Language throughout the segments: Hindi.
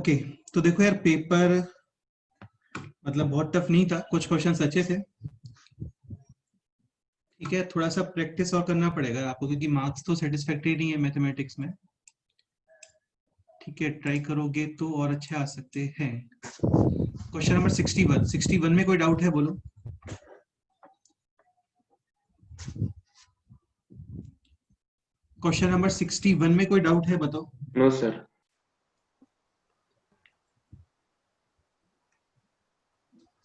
ओके, तो देखो यार, पेपर मतलब बहुत टफ नहीं था, कुछ क्वेश्चंस अच्छे थे। ठीक है, थोड़ा सा प्रैक्टिस और करना पड़ेगा आपको, क्योंकि मार्क्स तो सेटिस्फैक्टरी नहीं है मैथमेटिक्स में। ठीक है, ट्राई करोगे तो और अच्छे आ सकते हैं। क्वेश्चन नंबर 61 में कोई डाउट है? बोलो। क्वेश्चन नंबर 61 में कोई डाउट है? बताओ। No sir.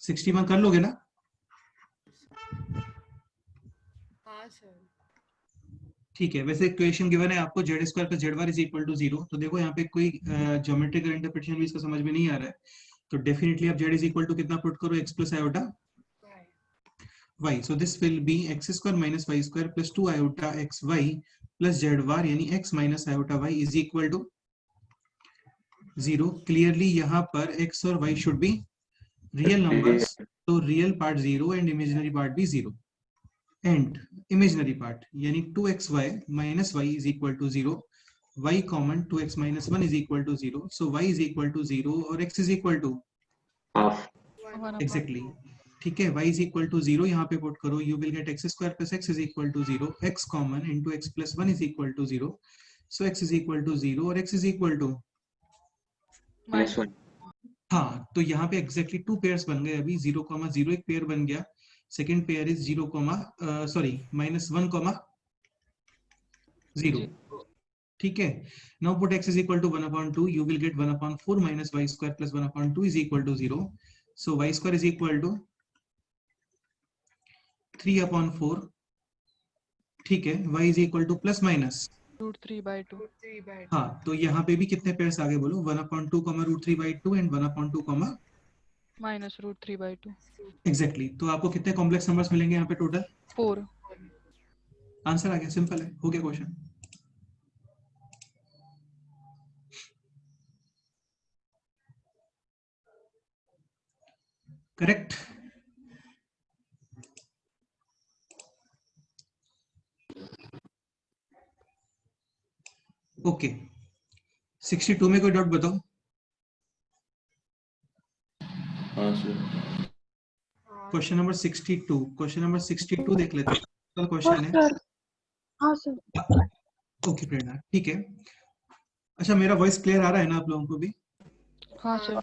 61 कर लोगे ना? हाँ सर। ठीक है, वैसे इक्वेशन गिवन है आपको z square plus Z bar is equal to 0। तो देखो यहाँ पे कोई ज्योमेट्रिकल इंटरप्रिटेशन भी इसका समझ में नहीं आ रहा है, तो डेफिनेटली आप जेड इज इक्वल टू कितना पुट करो, x plus iota y. So this will be x square minus y square plus 2 iota xy plus z bar यानी x minus iota y is equal to 0. Clearly यहाँ पर x और y should be real numbers, तो real part 0 and imaginary part भी 0. And imaginary part यानी 2xy minus y is equal to 0. y common 2x minus 1 is equal to 0. So y is equal to 0 और x is equal to half. exactly. ठीक है, y is equal to 0 यहाँ पे पुट करो, you will get x square plus x is equal to 0. x common into x plus 1 is equal to 0. So x is equal to 0 और x is equal to -1। हाँ, तो यहाँ पे exactly 2 पेयर्स बन गए अभी, 0,0 एक पेयर बन गया, सेकेंड पेयर इज 0, -1, 0. ठीक है, now put x is equal to 1/2, you will get 1/4 minus y square plus 1/2 is equal to 0. So y square is equal to 3/4. ठीक है, y is equal to plus minus √3/2। हाँ, तो यहाँ पे भी कितने पेयर्स आगे बोलो, 1/2, √3/2 एंड 1/2, -√3/2। एग्जैक्टली. तो आपको कितने कॉम्प्लेक्स नंबर्स मिलेंगे यहाँ पे टोटल? 4। आंसर आ गया, सिंपल है, हो गया क्वेश्चन. करेक्ट. ओके, 62 में कोई डाउट बताओ. हाँ सर। क्वेश्चन नंबर 62 देख लेते हैं. कल क्वेश्चन है. हाँ सर। ओके प्रेरणा, ठीक है. अच्छा, मेरा वॉइस क्लियर आ रहा है ना आप लोगों को भी? हाँ sir.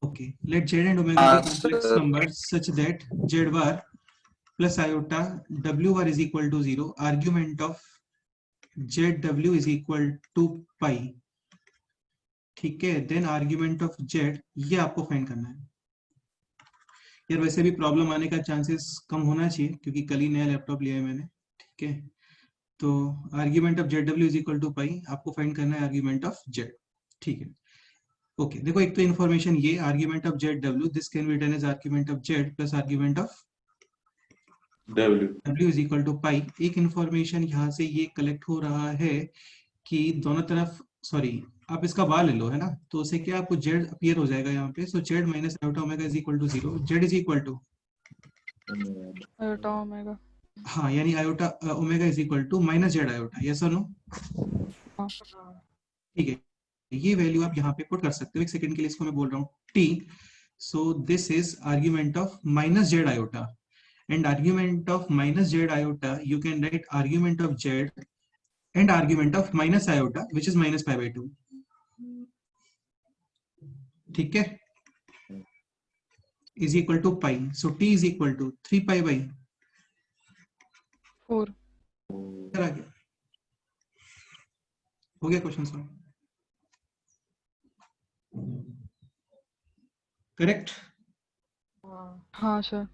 Okay, let z and omega be complex numbers such that z bar plus iota w bar is equal to 0. Argument of zw is equal to pi. ठीक है, then argument of z, ये आपको फाइंड करना है. यार वैसे भी प्रॉब्लम आने का चांसेस कम होना चाहिए, क्योंकि कल ही नया लैपटॉप लिया है मैंने. ठीक है, तो argument of zw is equal to pi आपको फाइंड करना है argument of z. ठीक है. ओके, देखो एक तो इन्फॉर्मेशन ये argument of Z W, this can be written as argument of Z plus argument of W is equal to pi. एक इन्फॉर्मेशन यहाँ से ये कलेक्ट हो रहा है कि दोनों तरफ, सॉरी आप इसका बार ले लो है ना, तो उसे क्या आपको जेड अपीयर हो जाएगा यहाँ पे. So z minus iota omega is equal to 0. Z is equal to iota omega. हाँ, यानी iota omega is equal to minus z iota. Yes और नो? ठीक है, ये वैल्यू आप यहाँ पे पुट कर सकते हो. एक सेकंड के लिए इसको मैं बोल रहा हूँ t. So this is argument of minus z iota, and argument of minus z iota you can write argument of z and argument of minus iota which is -π/2. ठीक है, is equal to pi. So t is equal to 3π/4. 4। हो गया क्वेश्चन सॉल्व. करेक्ट. हाँ सर।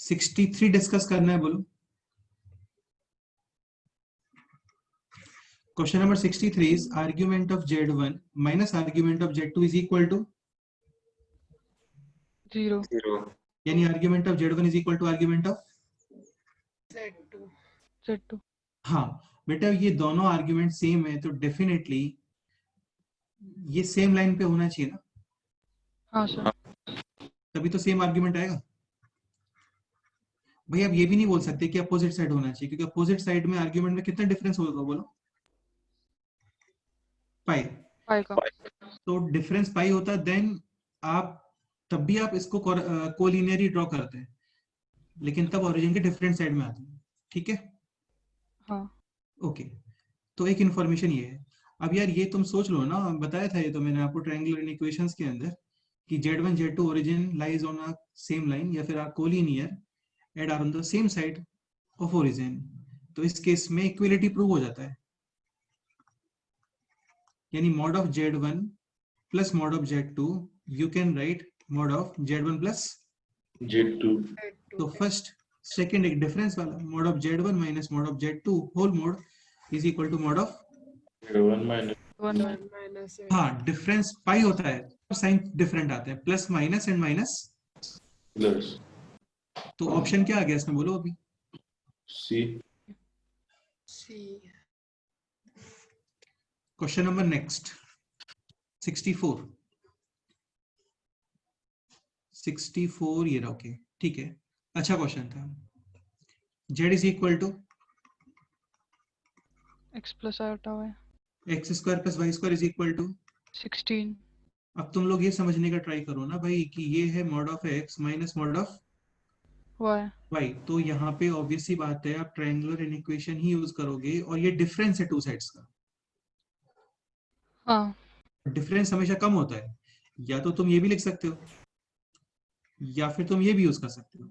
63 डिस्कस करना है, बोलो. Question number 63 is argument of z1 minus argument of z2 is equal to 0। यानी argument of z1 is equal to argument of Z2। हाँ बेटा, ये दोनों आर्ग्यूमेंट सेम है, तो डेफिनेटली ये सेम लाइन पे होना चाहिए ना. हाँ सर। तभी तो सेम आर्ग्यूमेंट आएगा. भाई आप ये भी नहीं बोल सकते कि अपोजिट साइड होना चाहिए, क्योंकि अपोजिट साइड में आर्ग्यूमेंट में कितना डिफरेंस होगा बोलो? पाई. पाई का। तो डिफरेंस पाई होता है, देन तब भी आप इसको कोलिनियरी ड्रॉ करते हैं, लेकिन तब ओरिजिन के डिफरेंट साइड में आते हैं। ठीक है, हाँ ओके। तो एक इंफॉर्मेशन ये है। अब यार ये तुम सोच लो ना, बताया था ये तो मैंने आपको ट्रायंगुलर इक्वेशंस के अंदर कि Z1 Z2 origin lies on a same line या फिर are collinear and are on the same side of origin। तो इस केस में इक्वलिटी प्रूव हो जाता है, यानी mod of Z1 plus mod of Z2 you can write mod of Z1 plus Z2 तो फर्स्ट सेकंड एक डिफरेंस वाला mod of Z1 minus mod of Z2 whole mod is equal to mod of Z1 minus 1 minus हाँ डिफरेंस पाई होता है, साइन डिफरेंट आते हैं, plus minus and minus. plus तो ऑप्शन क्या आ गया इसमें बोलो अभी? C C question number next 64 ये रहा। ओके ठीक है, अच्छा क्वेश्चन था। Z is equal to x plus iota y x square plus y square is equal to 16। अब तुम लोग ये समझने का ट्राई करो ना भाई कि ये है mod of x minus mod of y y, तो यहाँ पे ऑब्वियस सी बात है आप ट्रायंगुलर इक्वेशन ही यूज करोगे, और ये डिफरेंस है टू साइड्स का। हाँ डिफरेंस हमेशा कम होता है, या तो तुम ये भी लिख सकते हो या फिर तुम ये भी यूज कर सकते हो।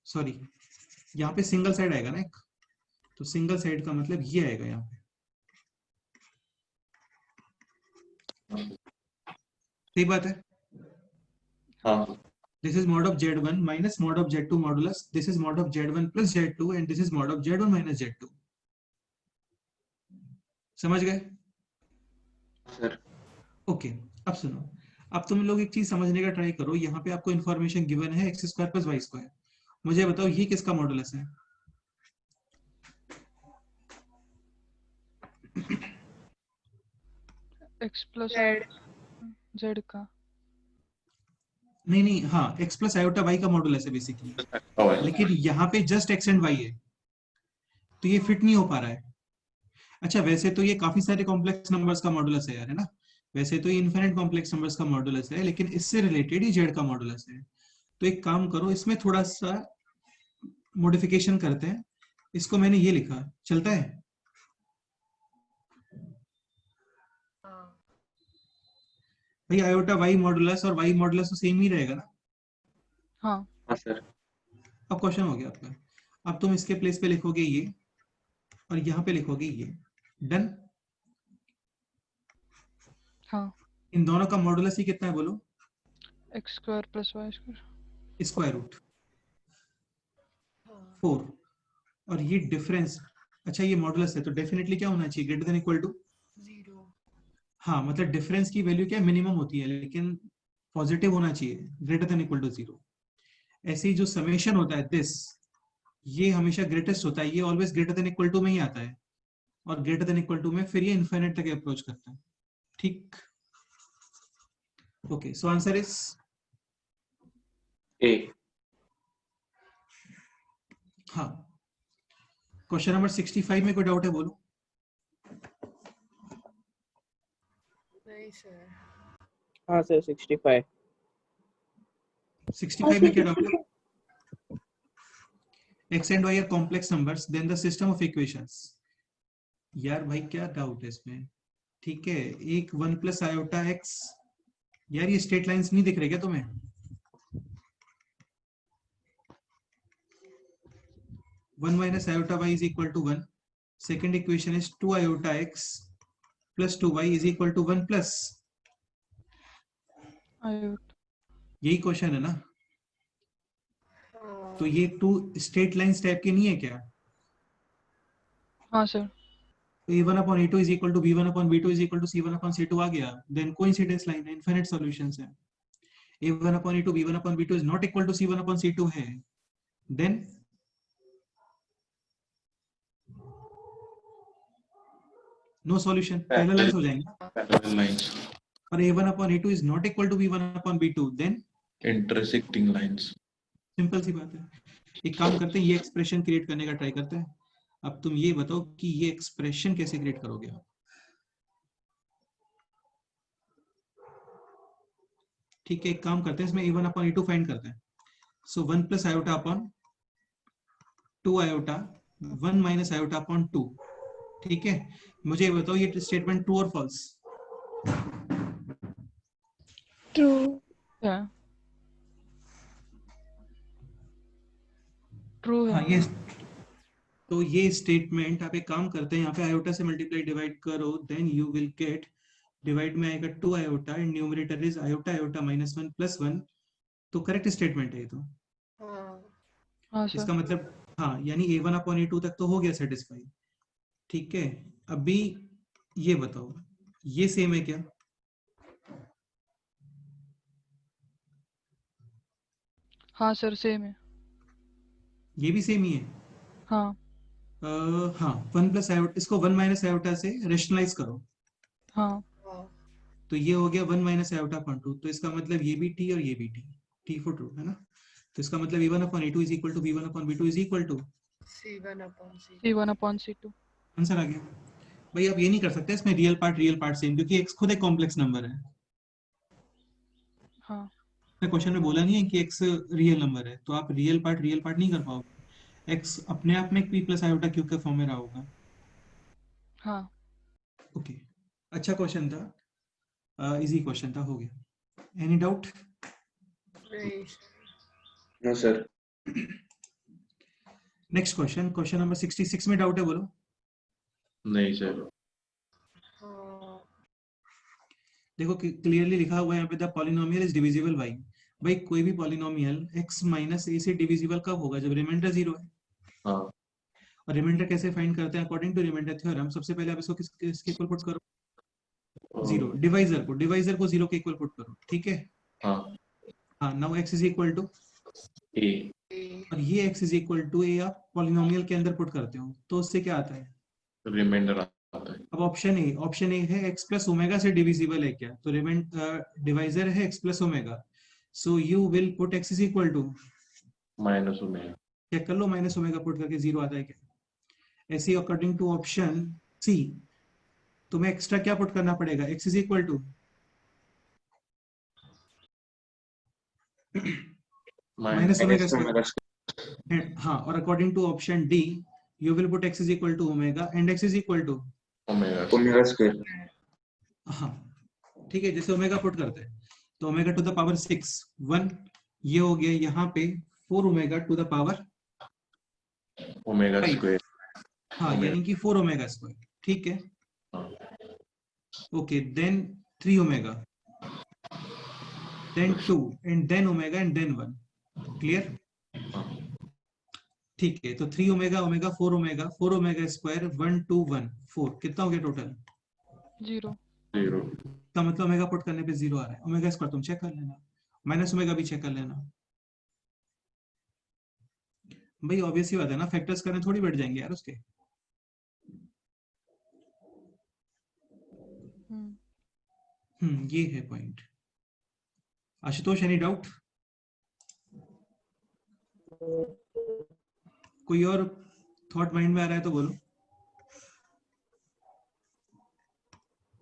सॉरी, यहाँ पे सिंगल साइड आएगा ना एक, तो सिंगल साइड का मतलब ये आएगा यहाँ पे। सही बात है। हाँ This is mod of Z1 minus mod of Z2 modulus. This is mod of Z1 plus Z2 and this is mod of Z1 minus Z2. समझ गए? सर ओके अब सुनो, अब तुम लोग एक चीज समझने का ट्राई करो। यहाँ पे आपको इन्फॉर्मेशन गिवन है x square plus y square. मुझे बताओ ये किसका मॉडुलस है? x प्लस Z z का। नहीं, हाँ एक्स प्लस आयोटा वाई का मॉडुलस है बेसिकली, लेकिन यहाँ पे जस्ट एक्स एंड वाई है, तो ये फिट नहीं हो पा रहा है। अच्छा वैसे तो ये काफी सारे कॉम्प्लेक्स नंबर्स का मॉडुलस है यार, है ना? वैसे तो ये इनफिनिट कॉम्प्लेक्स नंबर्स का मॉडुलस है, लेकिन इससे रिलेटेड ही जेड का मॉडुलस है। तो एक काम करो, इसमें थोड़ा सा मॉडिफिकेशन करते हैं। इसको मैंने ये लिखा, चलता है? भाई आयोटा वाई मॉडुलस और वाई मॉडुलस तो सेम ही रहेगा ना? हाँ हाँ सर अब क्वेश्चन हो गया आपका। अब तुम इसके प्लेस पे लिखोगे ये, और यहाँ पे लिखोगे ये। डन? हाँ इन दोनों का मॉडुलस ही कितना है बोलो? x square plus y square. Square root 4। और ये डिफरेंस, अच्छा ये मॉडुलस है तो डेफिनेटली क्या होना चाहिए? ग्रेटर देन इक्वल टू 0 हाँ, मतलब डिफरेंस की वैल्यू क्या मिनिमम होती है, लेकिन पॉजिटिव होना चाहिए, ग्रेटर देन इक्वल टू 0। ऐसे ही जो समेशन होता है दिस, ये हमेशा ग्रेटेस्ट होता है, ये always greater than equal to में ही आता है, और ग्रेटर देन इक्वल टू में फिर ये इनफिनिट तक अप्रोच करता है। ठीक, okay so answer is A हाँ। क्वेश्चन नंबर 65 में कोई डाउट है बोलो? नहीं सर हाँ सर 65 65 में क्या डाउट है? x and y are complex numbers, then the system of equations। यार भाई क्या डाउट है इसमें? ठीक है, एक 1 प्लस आयोटा x, यार ये स्ट्रेट लाइंस नहीं दिख रहे क्या तुम्हें? One minus iota y is equal to 1। Second equation is 2 iota x plus 2y is equal to 1 plus, यही क्वेश्चन है ना? तो ये टू स्ट्रेट लाइंस टाइप के नहीं है क्या? हाँ सर। तो a1 upon a2 is equal to b1 upon b2 is equal to c1 upon c2 आ गया, then coincidence line है, infinite solutions है। a1 upon a2 b1 upon b2 is not equal to c1 upon c2 है, then no solution, parallel हो जाएंगे। parallel lines और a1 upon a2 is not equal to b1 upon b2, then intersecting lines simple सी बात है। एक काम करते हैं, ये एक्सप्रेशन क्रिएट करने का ट्राई करते हैं। अब तुम ये बताओ कि ये एक्सप्रेशन कैसे क्रिएट करोगे आप। ठीक है, एक काम करते हैं, इसमें a1 अपॉन a2 फाइंड करते हैं। सो 1 plus iota upon 2 iota 1 minus iota upon 2। ठीक है, मुझे ये बताओ ये स्टेटमेंट ट्रू और फॉल्स। True. है ट्रू हाँ है। ये, तो ये स्टेटमेंट आप एक काम करते हैं, यहाँ पे आयोटा से मल्टीप्लाई डिवाइड करो, then you will get, divide में आएगा 2 iota and numerator is iota iota minus 1 plus 1। तो करेक्ट स्टेटमेंट है ये तो। हाँ हाँ सर। इसका मतलब हाँ, यानी a1 अपॉन a2 तक तो हो गया सेटिस्फाई। ठीक है, अभी ये बताओ ये सेम है क्या? हाँ सर सेम है। ये भी सेम ही है। हाँ हाँ, 1 प्लस आयोटा, इसको 1 माइनस आयोटा से रेशनलाइज करो, हाँ हाँ तो ये हो गया 1 माइनस आयोटा अपॉन 2। तो इसका मतलब ये भी t और ये भी t फॉर ट्रू है ना। तो इसका मतलब a1 upon a2 is equal to b1 upon b2 is equal to C1/C2। C1/C2। Answer आ गया। भाई आप ये नहीं कर सकते इसमें रियल पार्ट सेम, क्योंकि x खुद एक कॉम्प्लेक्स नंबर है। हाँ मैं क्वेश्चन में बोला नहीं है कि x रियल नंबर है, तो आप रियल पार्ट नहीं कर पाओगे। x अपने आप में एक p प्लस आयोटा क्यूब के फॉर्म में रहा होगा। हाँ ओके, अच्छा क्वेश्चन था, इजी क्वेश्चन था, हो गया। Any doubt? नहीं no sir. Next question, question number 66 में डाउट है बोलो। नहीं सर। हाँ देखो क्लियरली लिखा हुआ है यहाँ पे, the polynomial is divisible by. भाई कोई भी पॉलिनोमियल x माइनस a से डिविजिबल कब होगा? जब रिमाइंडर 0 है। हाँ और रिमाइंडर कैसे फाइंड करते हैं? अकॉर्डिंग टू रिमाइंडर थ्योरम, सबसे पहले आप इसको किसके इक्वल पुट करो? 0। डिवाइजर को 0 के इक्वल पुट करो। ठीक है, हाँ हाँ, now x is equal to, a और ये x is equal to a आप पॉलिनोमियल के अंदर पुट करते हो, तो उससे क्या आता है? रिमाइंडर आता है। अब ऑप्शन ए है x प्लस ओमेगा से डिविजिबल है क्या? तो डिवाइजर है x plus omega, so you will put x is equal to, minus omega. Check कर लो माइनस ओमेगा पुट करके 0 आता है क्या? ऐसे अकॉर्डिंग टू ऑप्शन सी तुम्हें एक्स्ट्रा क्या पुट करना पड़ेगा? x is equal to minus omega square. हाँ, और according to option D you will put x is equal to omega and x is equal to, omega square. हाँ ठीक है, जैसे ओमेगा पुट करते हैं तो ओमेगा टू द पावर 6 1, ये हो गया यहाँ पे 4 omega to the power omega 5। Square. हाँ, यानी कि 4 ओमेगा स्क्वायर। ठीक है, okay, then 3 omega, then 2 and then omega and then 1। Clear? ठीक है, तो 3 ओमेगा ओमेगा 4 ओमेगा स्क्वायर 1 2 1 4, कितना हो गया टोटल? 0। 0। का मतलब ओमेगा पुट करने पे 0 आ रहा है। ओमेगा स्क्वायर तुम चेक कर लेना, माइनस ओमेगा भी चेक कर लेना। भाई ऑब्वियस ही बात है ना, फैक्टर्स करने थोड़ी बैठ जाएंगे यार उसके। ये है पॉइंट। Ashutosh any doubt? कोई और थॉट माइंड में आ रहा है तो बोलो।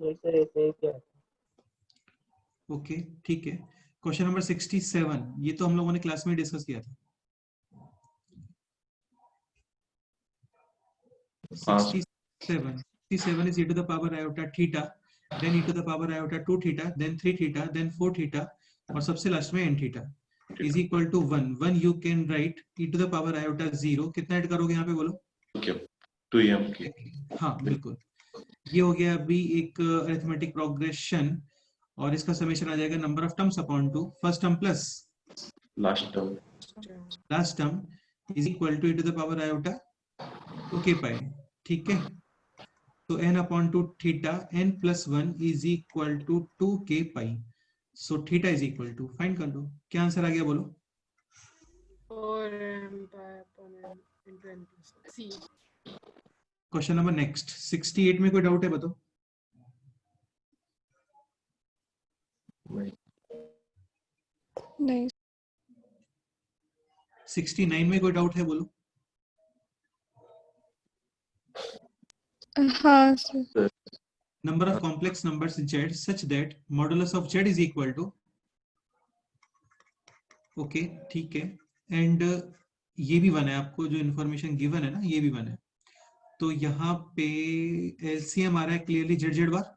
नहीं सर ऐसे ही क्या? ओके ठीक है, क्वेश्चन नंबर 67, ये तो हम लोगों ने क्लास में डिस्कस किया था। 67 is e to the power iota theta, then e to the power iota 2 theta, then 3 theta, then 4 theta, और सबसे लास्ट में n theta is equal to 1 you can write e to the power iota 0। कितना ऐड करोगे यहाँ पे बोलो? ओके 2m की। हाँ बिल्कुल, ये हो गया अभी एक अरिथमेटिक प्रोग्रेशन, और इसका समेशन आ जाएगा number of terms upon 2, first term plus last term. Last term is equal to e to the power iota 2k pi। ठीक है, तो n upon 2 theta n plus 1 is equal to 2k pi। So theta is equal to, find कर लो, क्या आंसर आ गया बोलो? 4m pi upon n into n plus C। Question number next 68 में कोई डाउट है बताओ? नहीं 69 में कोई डाउट है बोलो? हाँ sir. number of complex numbers z such that modulus of z is equal to, okay ठीक है, एंड ये भी वन है, आपको जो इन्फॉर्मेशन गिवन है ना ये भी वन है, तो यहाँ पे एलसीएम आ रहा है क्लियरली जेड जेड बार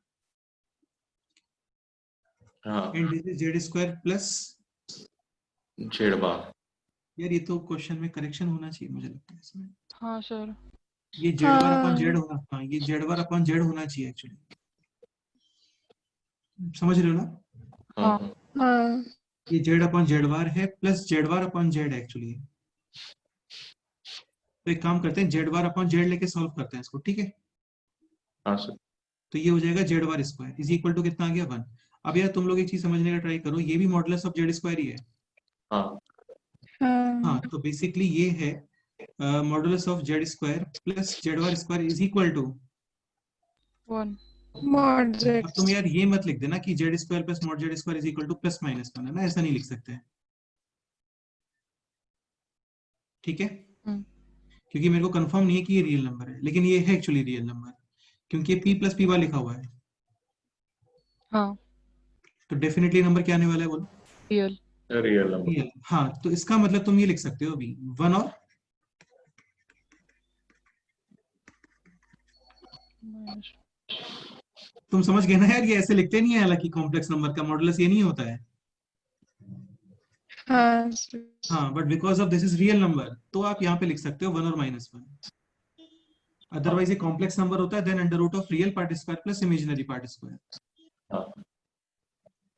हाँ and this is z square plus, Z bar. यार ये तो क्वेश्चन में करेक्शन होना चाहिए मुझे लगता है इसमें, हाँ सर। ये जेड बार अपॉन हाँ। जेड होना, हाँ ये जेड बार अपॉन जेड होना चाहिए एक्चुअली, समझ रहे हो ना, हाँ हाँ। हाँ ये जेड अपॉन जेड बार है plus Z bar upon Z actually, तो एक काम करते हैं जेड बार अपॉन जेड लेके सॉल्व करते हैं इसको, ठीक है, हाँ सर। तो ये हो जाएगा Z bar square is equal to कितना आ गया 1। अब यार तुम लोग एक चीज समझने का ट्राई करो, ये भी मॉडुलस ऑफ जेड स्क्वायर ही है, हाँ हाँ हाँ तो बेसिकली ये है modulus of Z square plus Z bar square is equal to 1। Mod Z. अब तुम यार ये मत लिख देना कि Z square plus mod Z square is equal to plus minus 1 है ना, ऐसा नहीं लिख सकते हैं, ठीक है, क्योंकि मेरे को कंफर्म नहीं है कि ये रियल नंबर है, लेकिन ये है एक्चुअली रियल नंबर क्योंकि ये p प्लस पी वाला लिखा हुआ है, हाँ तो डेफिनेटली नंबर क्या आने वाला है बोलो, रियल। Real number. रियल, हाँ तो इसका मतलब तुम ये लिख सकते हो अभी 1 और माइनस। तुम समझ गए ना यार, ये ऐसे लिखते नहीं है, हालांकि कॉम्प्लेक्स नंबर का मॉडुलस ये नहीं होता है, हाँ सर। हाँ but because of this is real number तो आप यहाँ पे लिख सकते हो 1 और -1, अदरवाइज ये कॉम्प्लेक्स नंबर होता है then under root of real part square plus imaginary part square, हाँ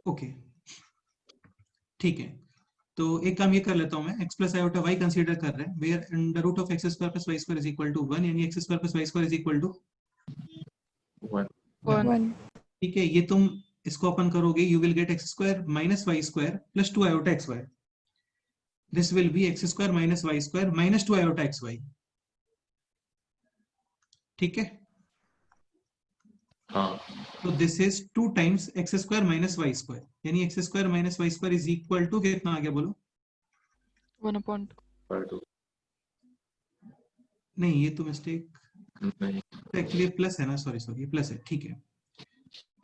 ओके ठीक है, तो एक काम ये कर लेता हूँ मैं, x plus iota y consider कर रहे हैं where under root of x square plus y square is equal to 1, यानी x square plus y square is equal to 1। 1। ठीक है, ये तुम इसको ओपन करोगे you will get x square minus y square plus 2 iota xy, this will be x square minus y square minus 2 iota xy, ठीक है, हाँ तो this is 2 times x square minus y square, यानी x square minus y square is equal to कितना आ गया बोलो, 1/2। 2। नहीं ये तो मिस्टेक, नहीं एक्चुअली प्लस है ना, सॉरी सॉरी ये प्लस है, ठीक है,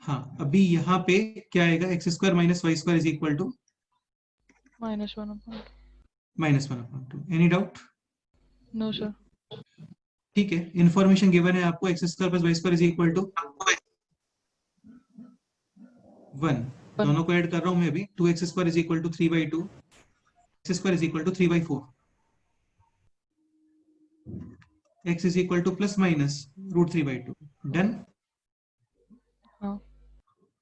हाँ अभी यहाँ पे क्या आएगा, x square minus y square is equal to -1/2। -1/2, any doubt, no sir. ठीक है, इंफॉर्मेशन गिवन है आपको x square plus y square is equal to 1, दोनों को ऐड कर रहा हूं मैं अभी, 2x square is equal to 3/2, x square is equal to 3/4, x is equal to plus minus root 3/2, done, हाँ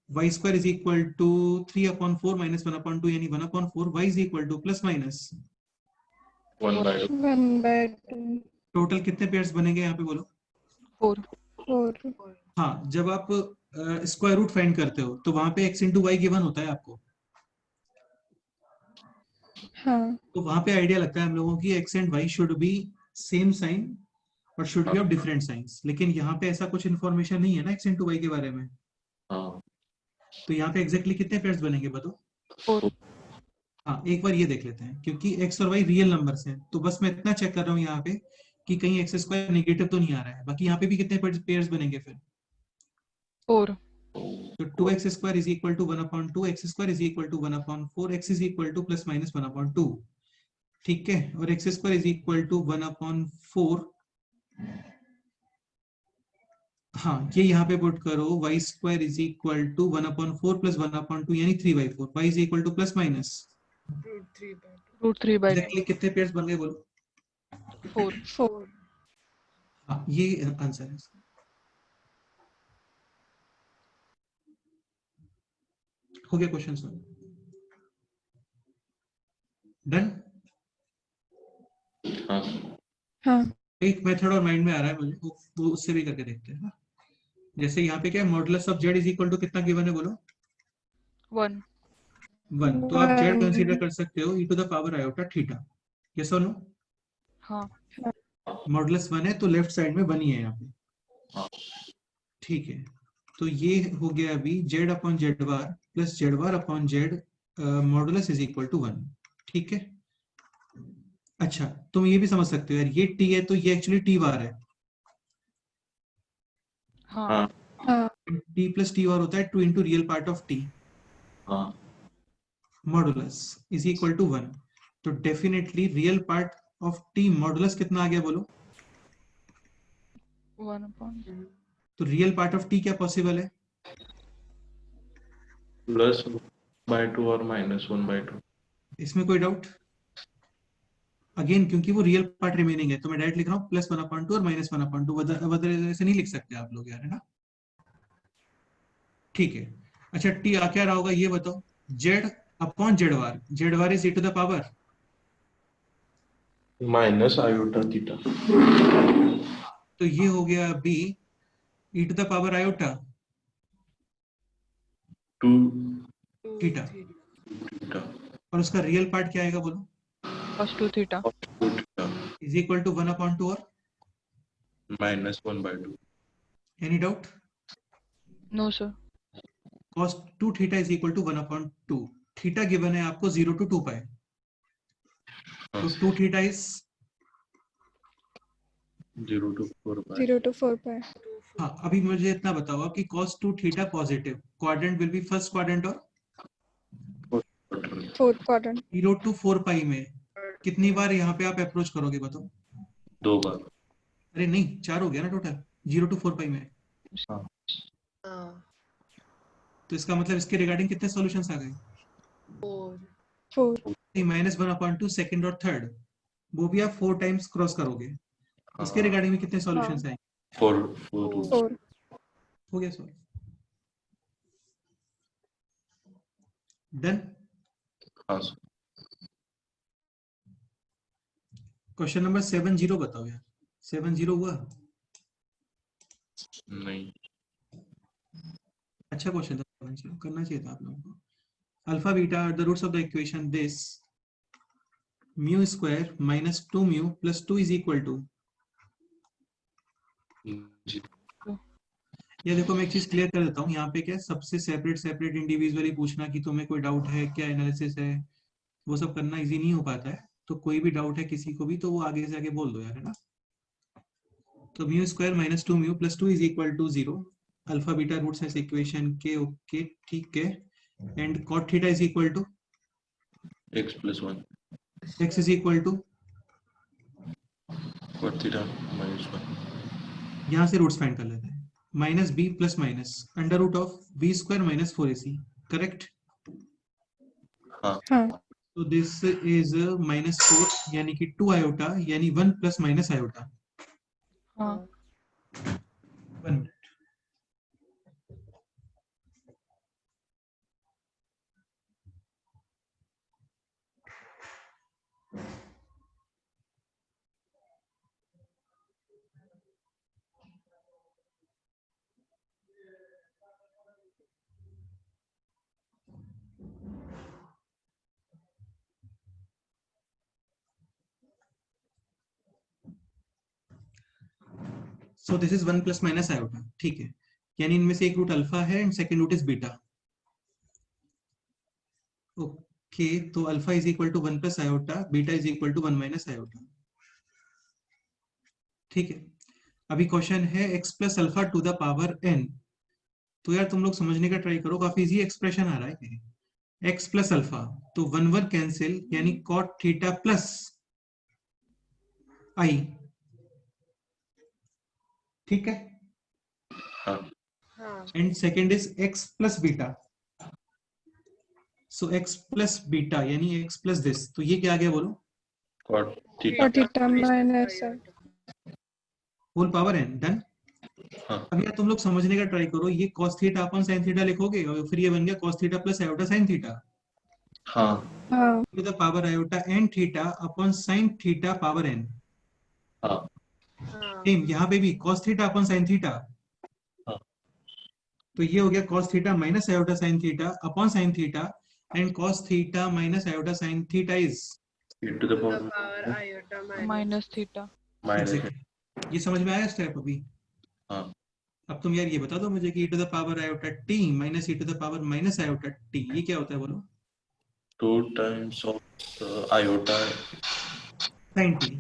y square is equal to 3/4 minus 1/2 यानी 1/4, y is equal to plus minus 1/2। 1/2। Total कितने पेयर्स बनेंगे यहाँ पे बोलो, 4। 4। हाँ जब आप स्क्वायर रूट फाइंड करते हो तो वहां पे x इंटू वाई गिवन होता है आपको, हाँ तो वहां पे आइडिया लगता है हम लोगों की x and y should be same sign और should be of different signs, लेकिन यहाँ पे ऐसा कुछ इन्फॉर्मेशन नहीं है ना x इंटू वाई के बारे में, हाँ तो यहाँ पे एग्जैक्टली कितने पेयर्स बनेंगे बताओ, 4। हाँ एक बार ये देख लेते हैं, क्योंकि x और y रियल नंबर्स हैं, तो बस मैं इतना चेक कर रहा हूँ यहाँ पे कि कहीं x स्क्वायर नेगेटिव तो नहीं आ रहा है, बाकी यहाँ पे भी कितने पेयर्स बनेंगे फिर, 4। तो 2x square is equal to 1/2, x square is equal to 1/4, x is equal to plus minus 1/2, ठीक है, और x square is equal to 1/4, हाँ ये यहाँ पे पुट करो, y square is equal to 1/4 plus 1/2 यानी 3/4, y is equal to plus minus √3/2। Exactly कितने पेयर्स बन गए बोलो, 4। 4। हाँ ये आंसर है इसका, हो गया क्वेश्चन सॉल्व, डन, हाँ हाँ एक मेथड और माइंड में आ रहा है मुझे, वो उससे भी करके देखते हैं ना, जैसे यहाँ पे क्या है, modulus of z is equal to कितना गिवन है बोलो, 1। 1, तो आप z कंसीडर कर सकते हो e to the power iota theta, yes और नो, हाँ मॉडुलस 1 है तो लेफ्ट साइड में 1 ही है यहाँ पे, ठीक है, तो ये हो गया अभी z upon Z bar plus Z bar upon Z modulus is equal to 1, ठीक है, अच्छा तुम ये भी समझ सकते हो यार, ये t है तो ये एक्चुअली t बार है, हाँ हाँ हाँ t प्लस टी और होता है 2 into real part of t हाँ मॉडुलस इज इक्वल टू 1। तो definitely real part of t modulus कितना आ गया बोलो? 1/. तो रियल पार्ट ऑफ t क्या पॉसिबल है? +1/2 और -1/2। इसमें कोई डाउट? अगेन क्योंकि वो रियल पार्ट रिमेनिंग है तो मैं डायरेक्ट लिख रहा हूँ +1/2 और -1/2। अदर ऐसे नहीं लिख सकते आप लोग यार, है ना? ठीक है। अच्छा t आ क्या रहा होगा ये बताओ? z upon z bar is e to the power -i/θ। तो ये हो गया अभी e to the power iota 2 theta, θ और उसका रियल पार्ट क्या आएगा बोलो? cos 2 theta. cos 2 θ is equal to 1/2 और -1/2। Any doubt? No sir. cos 2 theta is equal to 1/2। Theta given है आपको 0 to 2 पाई, तो 2 theta is 0 to 4π। 0 to 4 pi. हाँ। अभी मुझे इतना बताओ कि cos 2 theta positive quadrant will be first quadrant और 4th quadrant. 0 to 4 पाई में कितनी बार यहाँ पे आप अप्रोच करोगे बताओ? 2 बार। अरे नहीं 4 हो गया ना टोटल 0 to 4 पाई में। हाँ तो इसका मतलब इसके रिगार्डिंग कितने सॉल्यूशंस आ गए? 4. -1/2 सेकंड और थर्ड वो भी आप 4 टाइम्स क्रॉस करोगे, उसके रिगार्डिंग में कितने सॉल्यूशंस आएंगे? 4 4. हो गया सॉल्व। डन। हाँ क्वेश्चन नंबर 70 बताओ यार। 70 हुआ? नहीं। अच्छा क्वेश्चन था, 70 करना चाहिए था आप लोगों को। Alpha beta are the roots of the equation this mu square minus 2 mu plus 2 is equal to. जी। ये देखो मैं एक चीज क्लियर कर देता हूँ यहाँ पे क्या सबसे सेपरेट इंडिविजुअली पूछना कि तुम्हें कोई डाउट है क्या, एनालिसिस है, वो सब करना इजी नहीं हो पाता है। तो कोई भी डाउट है किसी को भी तो वो आगे से आगे बोल दो यार, है ना? तो mu square minus 2 mu plus 2 is equal to 0। Alpha beta roots है इस इक्वेशन के। ओके ठीक है। And cot theta is equal to x + 1 x is equal to cot θ -1। यहाँ से रूट्स फाइंड कर लेते हैं। Minus B plus minus under root of B square minus 4ac। Correct? हाँ हाँ. तो दिस इज -4 यानी कि 2 आयोटा यानी 1 प्लस माइनस आयोटा। हाँ 1 minute. So this is 1 plus minus iota. ठीक है, यानी इनमें से एक रूट अल्फा है and second root is beta. Okay तो alpha is equal to 1 plus iota, beta is equal to 1 minus iota. ठीक है। अभी क्वेश्चन है x plus alpha to the power n। तो यार तुम लोग समझने का ट्राई करो, काफी इजी एक्सप्रेशन आ रहा है। x प्लस अल्फा तो 1 कैंसिल यानी कॉट थीटा प्लस आई। ठीक है। हाँ and second is x plus beta. So x plus beta यानी x प्लस दिस, तो ये क्या आ गया बोलो? cot θ। Cot theta minus I. Whole power n। Done. हाँ अब यार तुम लोग समझने का ट्राई करो, ये cos theta upon sin theta लिखोगे और फिर ये बन गया cos theta plus iota sin theta हाँ हाँ. To the power iota n theta upon sin theta power n। हाँ सेम यहाँ पे भी cos theta upon sin theta. हाँ। तो ये हो गया cos theta minus iota sin theta upon sin theta and cos theta minus iota sin theta is e to the power power iota minus theta. minus ये समझ में आया स्टेप अभी? हाँ अब तुम यार ये बता दो मुझे कि e to the power iota t minus e to the power minus iota t ये क्या होता है बोलो? 2 times of iota। sin t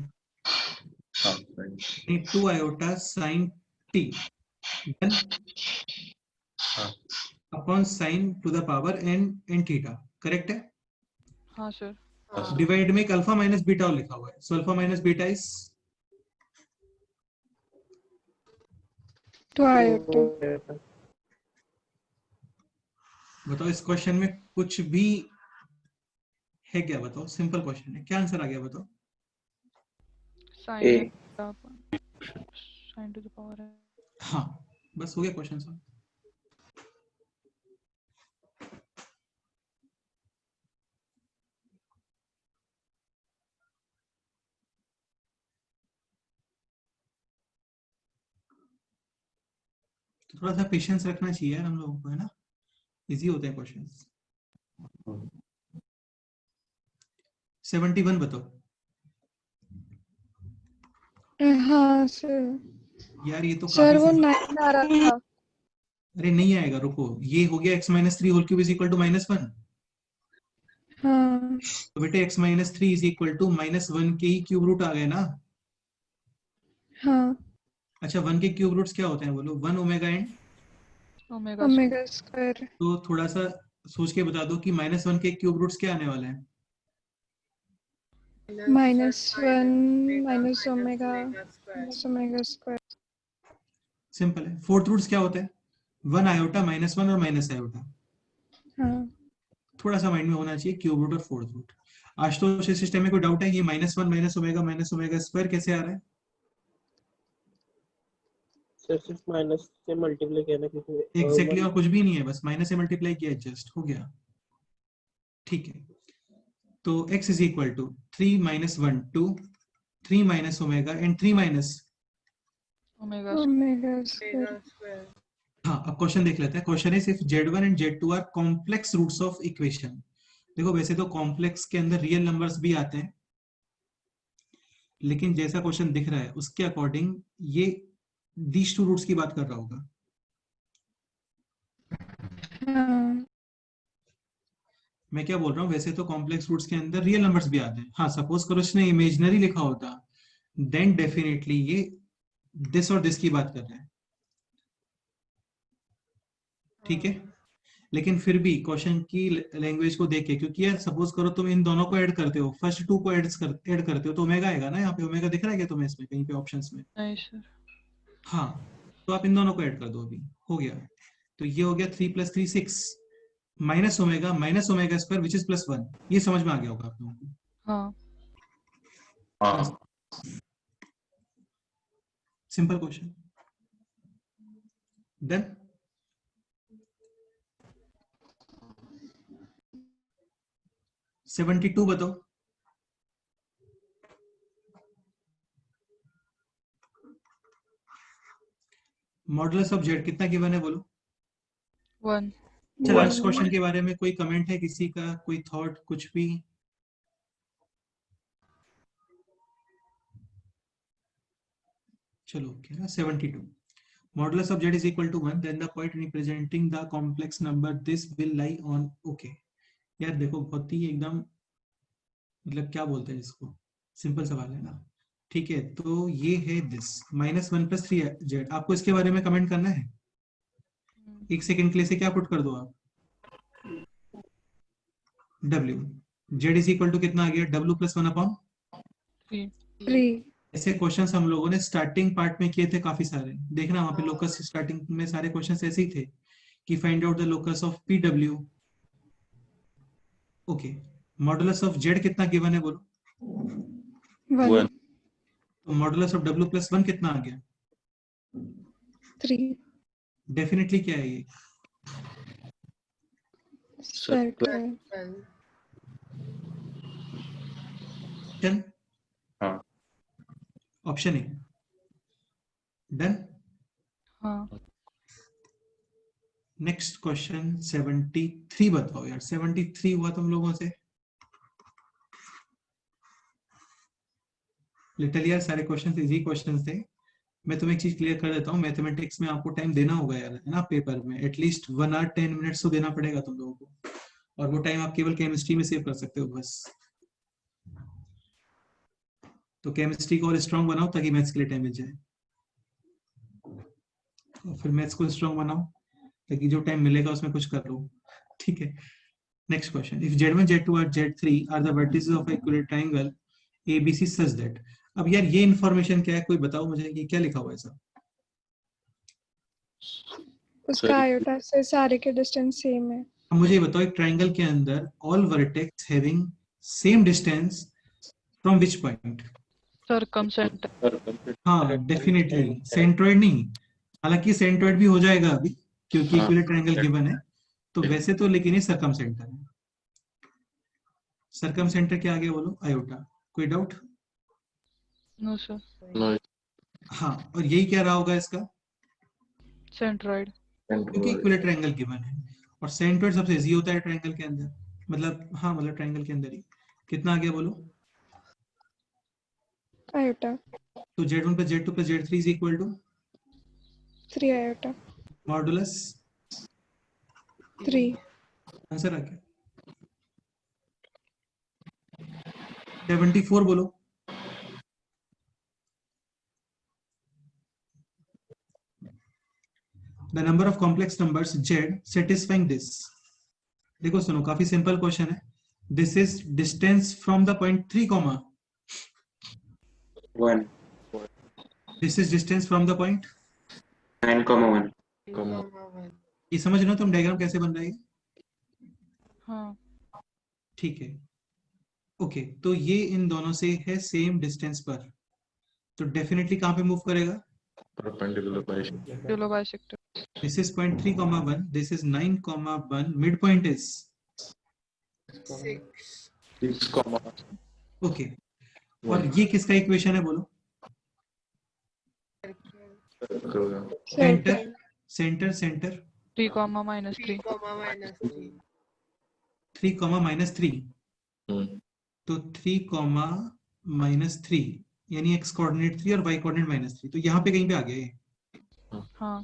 हाँ नहीं 2 आयोटा sin t। Then हाँ upon sine to the power n theta, correct है? हाँ सर। हाँ डिवाइड में एक अल्फा माइनस बीटा और लिखा हुआ है, so alpha minus beta is 2 iota. बताओ इस क्वेश्चन में कुछ भी है क्या? बताओ, सिंपल क्वेश्चन है, क्या आंसर आ गया बताओ? Sine sine to the power है। हाँ, बस हो गया क्वेश्चन सॉल्व। तो थोड़ा सा पेशेंस रखना चाहिए यार हम लोगों को, है ना? इजी होते हैं क्वेश्चंस। 71 बताओ हाँ सर, यार, ये तो सर काफी वो simple- 9 आ रहा था। अरे नहीं आएगा, रुको, ये हो गया x minus three whole cube is equal to -1। हाँ तो बेटे x minus three is equal to -1 के ही क्यूब रूट आ गए ना? हाँ, अच्छा, 1 के क्यूब रूट्स क्या होते हैं बोलो? 1 omega and, omega omega square. तो थोड़ा सा सोच के बता दो कि -1 के क्यूब रूट्स क्या आने वाले हैं? -1 minus omega square. Plus omega square. Simple है। फोर्थ रूट्स क्या होते हैं? 1 आयोटा, -1 और माइनस आयोटा। हाँ थोड़ा सा माइंड में होना चाहिए क्यूब रूट और फोर्थ रूट। आशुतोष इस सिस्टम में कोई डाउट है? ये -1 माइनस ओमेगा स्क्वायर कैसे आ रहा है? सर सिर्फ माइनस से मल्टीप्लाई किया ना, क्योंकि एग्जैक्टली और कुछ भी नहीं है, बस माइनस से मल्टीप्लाई किया, जस्ट हो गया। ठीक है, तो x इज इक्वल टू 3 minus 1 2 3 minus omega and 3 minus, omega omega square. Square. हाँ अब क्वेश्चन देख लेते हैं। क्वेश्चन है if z1 and z2 are complex roots of equation. देखो वैसे तो कॉम्प्लेक्स के अंदर रियल नंबर्स भी आते हैं, लेकिन जैसा क्वेश्चन दिख रहा है उसके अकॉर्डिंग ये दीज टू रूट्स की बात कर रहा होगा। हाँ मैं क्या बोल रहा हूँ, वैसे तो कॉम्प्लेक्स रूट्स के अंदर रियल नंबर्स भी आते हैं। हाँ, सपोज करो इसने इमेजिनरी लिखा होता, देन डेफिनेटली ये दिस और दिस की बात कर रहे हैं, ठीक है? लेकिन फिर भी क्वेश्चन की लैंग्वेज को देख के, क्योंकि यार सपोज करो तुम इन दोनों को ऐड करते हो, फर्स्ट टू को ऐड करते हो, तो ओमेगा आएगा ना? यहाँ पे ओमेगा दिख रहा है क्या तुम्हें इसमें कहीं पे ऑप्शंस में? नहीं सर। हाँ, तो आप इन दोनों को ऐड कर दो, अभी हो गया। तो ये हो गया 3 + 3 6 minus omega square which is +1। ये समझ में आ गया होगा आप लोगों को? हाँ हाँ simple question, done. Seventy two बताओ मॉडुलस ऑफ जेड कितना गिवन है बोलो? 1। चलो One. इस क्वेश्चन के बारे में कोई कमेंट है किसी का, कोई थॉट, कुछ भी? चलो क्या ना, 72 modulus of Z is equal to 1 then the point representing the complex number this will lie on. Okay यार देखो, बहुत ही एकदम, मतलब क्या बोलते हैं इसको, सिंपल सवाल है ना? ठीक है, तो ये है दिस -1 + 3 जेड। आपको इसके बारे में कमेंट करना है? एक सेकंड के लिए से क्या पुट कर दो आप? W Z is equal to कितना आ गया? W + 1/3। 3। ऐसे क्वेश्चंस हम लोगों ने स्टार्टिंग पार्ट में किए थे काफी सारे, देखना वहां पे लोकस स्टार्टिंग में सारे क्वेश्चंस ऐसे ही थे कि find out the locus of PW। Okay, modulus of Z कितना गिवन है बोलो? 1 तो मॉडुलस ऑफ W + 1 कितना आ गया? 3 डेफिनेटली क्या है ये? सर्कल। डन, हाँ ऑप्शन ए, डन। हाँ नेक्स्ट क्वेश्चन 73 बताओ यार, 73 हुआ तुम लोगों से? लिटरली यार सारे क्वेश्चंस इजी क्वेश्चंस थे। मैं तुम्हें एक चीज क्लियर कर देता हूँ, मैथमेटिक्स में आपको टाइम देना होगा यार, है ना? पेपर में एटलीस्ट 1 आवर 10 मिनट्स तो देना पड़ेगा तुम लोगों को, और वो टाइम आप केवल केमिस्ट्री में सेव कर सकते हो बस। तो केमिस्ट्री को और स्ट्रांग बनाओ ताकि मैथ्स के लिए टाइम मिल जाए। और फिर मैथ्स को स्ट्रॉन्ग बनाओ ताकि जो टाइम मिलेगा उसमें कुछ कर लो, ठीक है। Next question, if Z1 Z2 और Z3 are the vertices of equilateral triangle ABC such that. अब यार ये इन्फॉर्मेशन क्या है, कोई बताओ मुझे, ये क्या लिखा हुआ है ऐसा? उसका आयोटा से सारे के डिस्टेंस सेम है। अब मुझे ये बताओ, एक ट्रायंगल के अंदर all vertex having same distance from which point? Circumcentre. हाँ डेफिनेटली, सेंट्रोइड नहीं, हालांकि सेंट्रोइड भी हो जाएगा अभी क्योंकि हाँ। इक्विलेटरल ट्रायंगल गिवन है, तो वैसे तो लेकिन ये सर्कमसेंटर है। सर्कमसेंटर क्या आ गया बोलो? आयोटा। कोई डाउट? No sir. नो हाँ, और यही क्या रहा होगा इसका? सेंट्रॉइड। क्योंकि इक्विलेटरल ट्रायंगल गिवन है और सेंट्रोइड सबसे इजी होता है ट्रायंगल के अंदर, मतलब हाँ मतलब ट्रायंगल के अंदर ही। कितना आ गया बोलो? आयोटा तो Z1 plus Z2 plus Z3 is equal to 3 iota modulus 3। Answer आ गया 74 बोलो। The number of complex numbers Z satisfying this। देखो सुनो, काफी सिंपल क्वेश्चन है। This is distance from the point 3, 1 this is distance from the point। 9,1 ये समझ रहे हो तुम डायग्राम कैसे बन रहा है? हाँ। ठीक है, ओके। तो ये इन दोनों से है सेम डिस्टेंस पर, तो डेफिनेटली कहां पे मूव करेगा? perpendicular bisection चलो bisector. This is point 3, 1, this is 9, 1, midpoint is 6 6, okay. और ये किसका इक्वेशन है बोलो? Centre centre centre 3, -3। 3 -3 3, -3। तो 3, -3 यानी x कोऑर्डिनेट 3 और y कोऑर्डिनेट -3, तो यहाँ पे कहीं पे आ गया ये हाँ।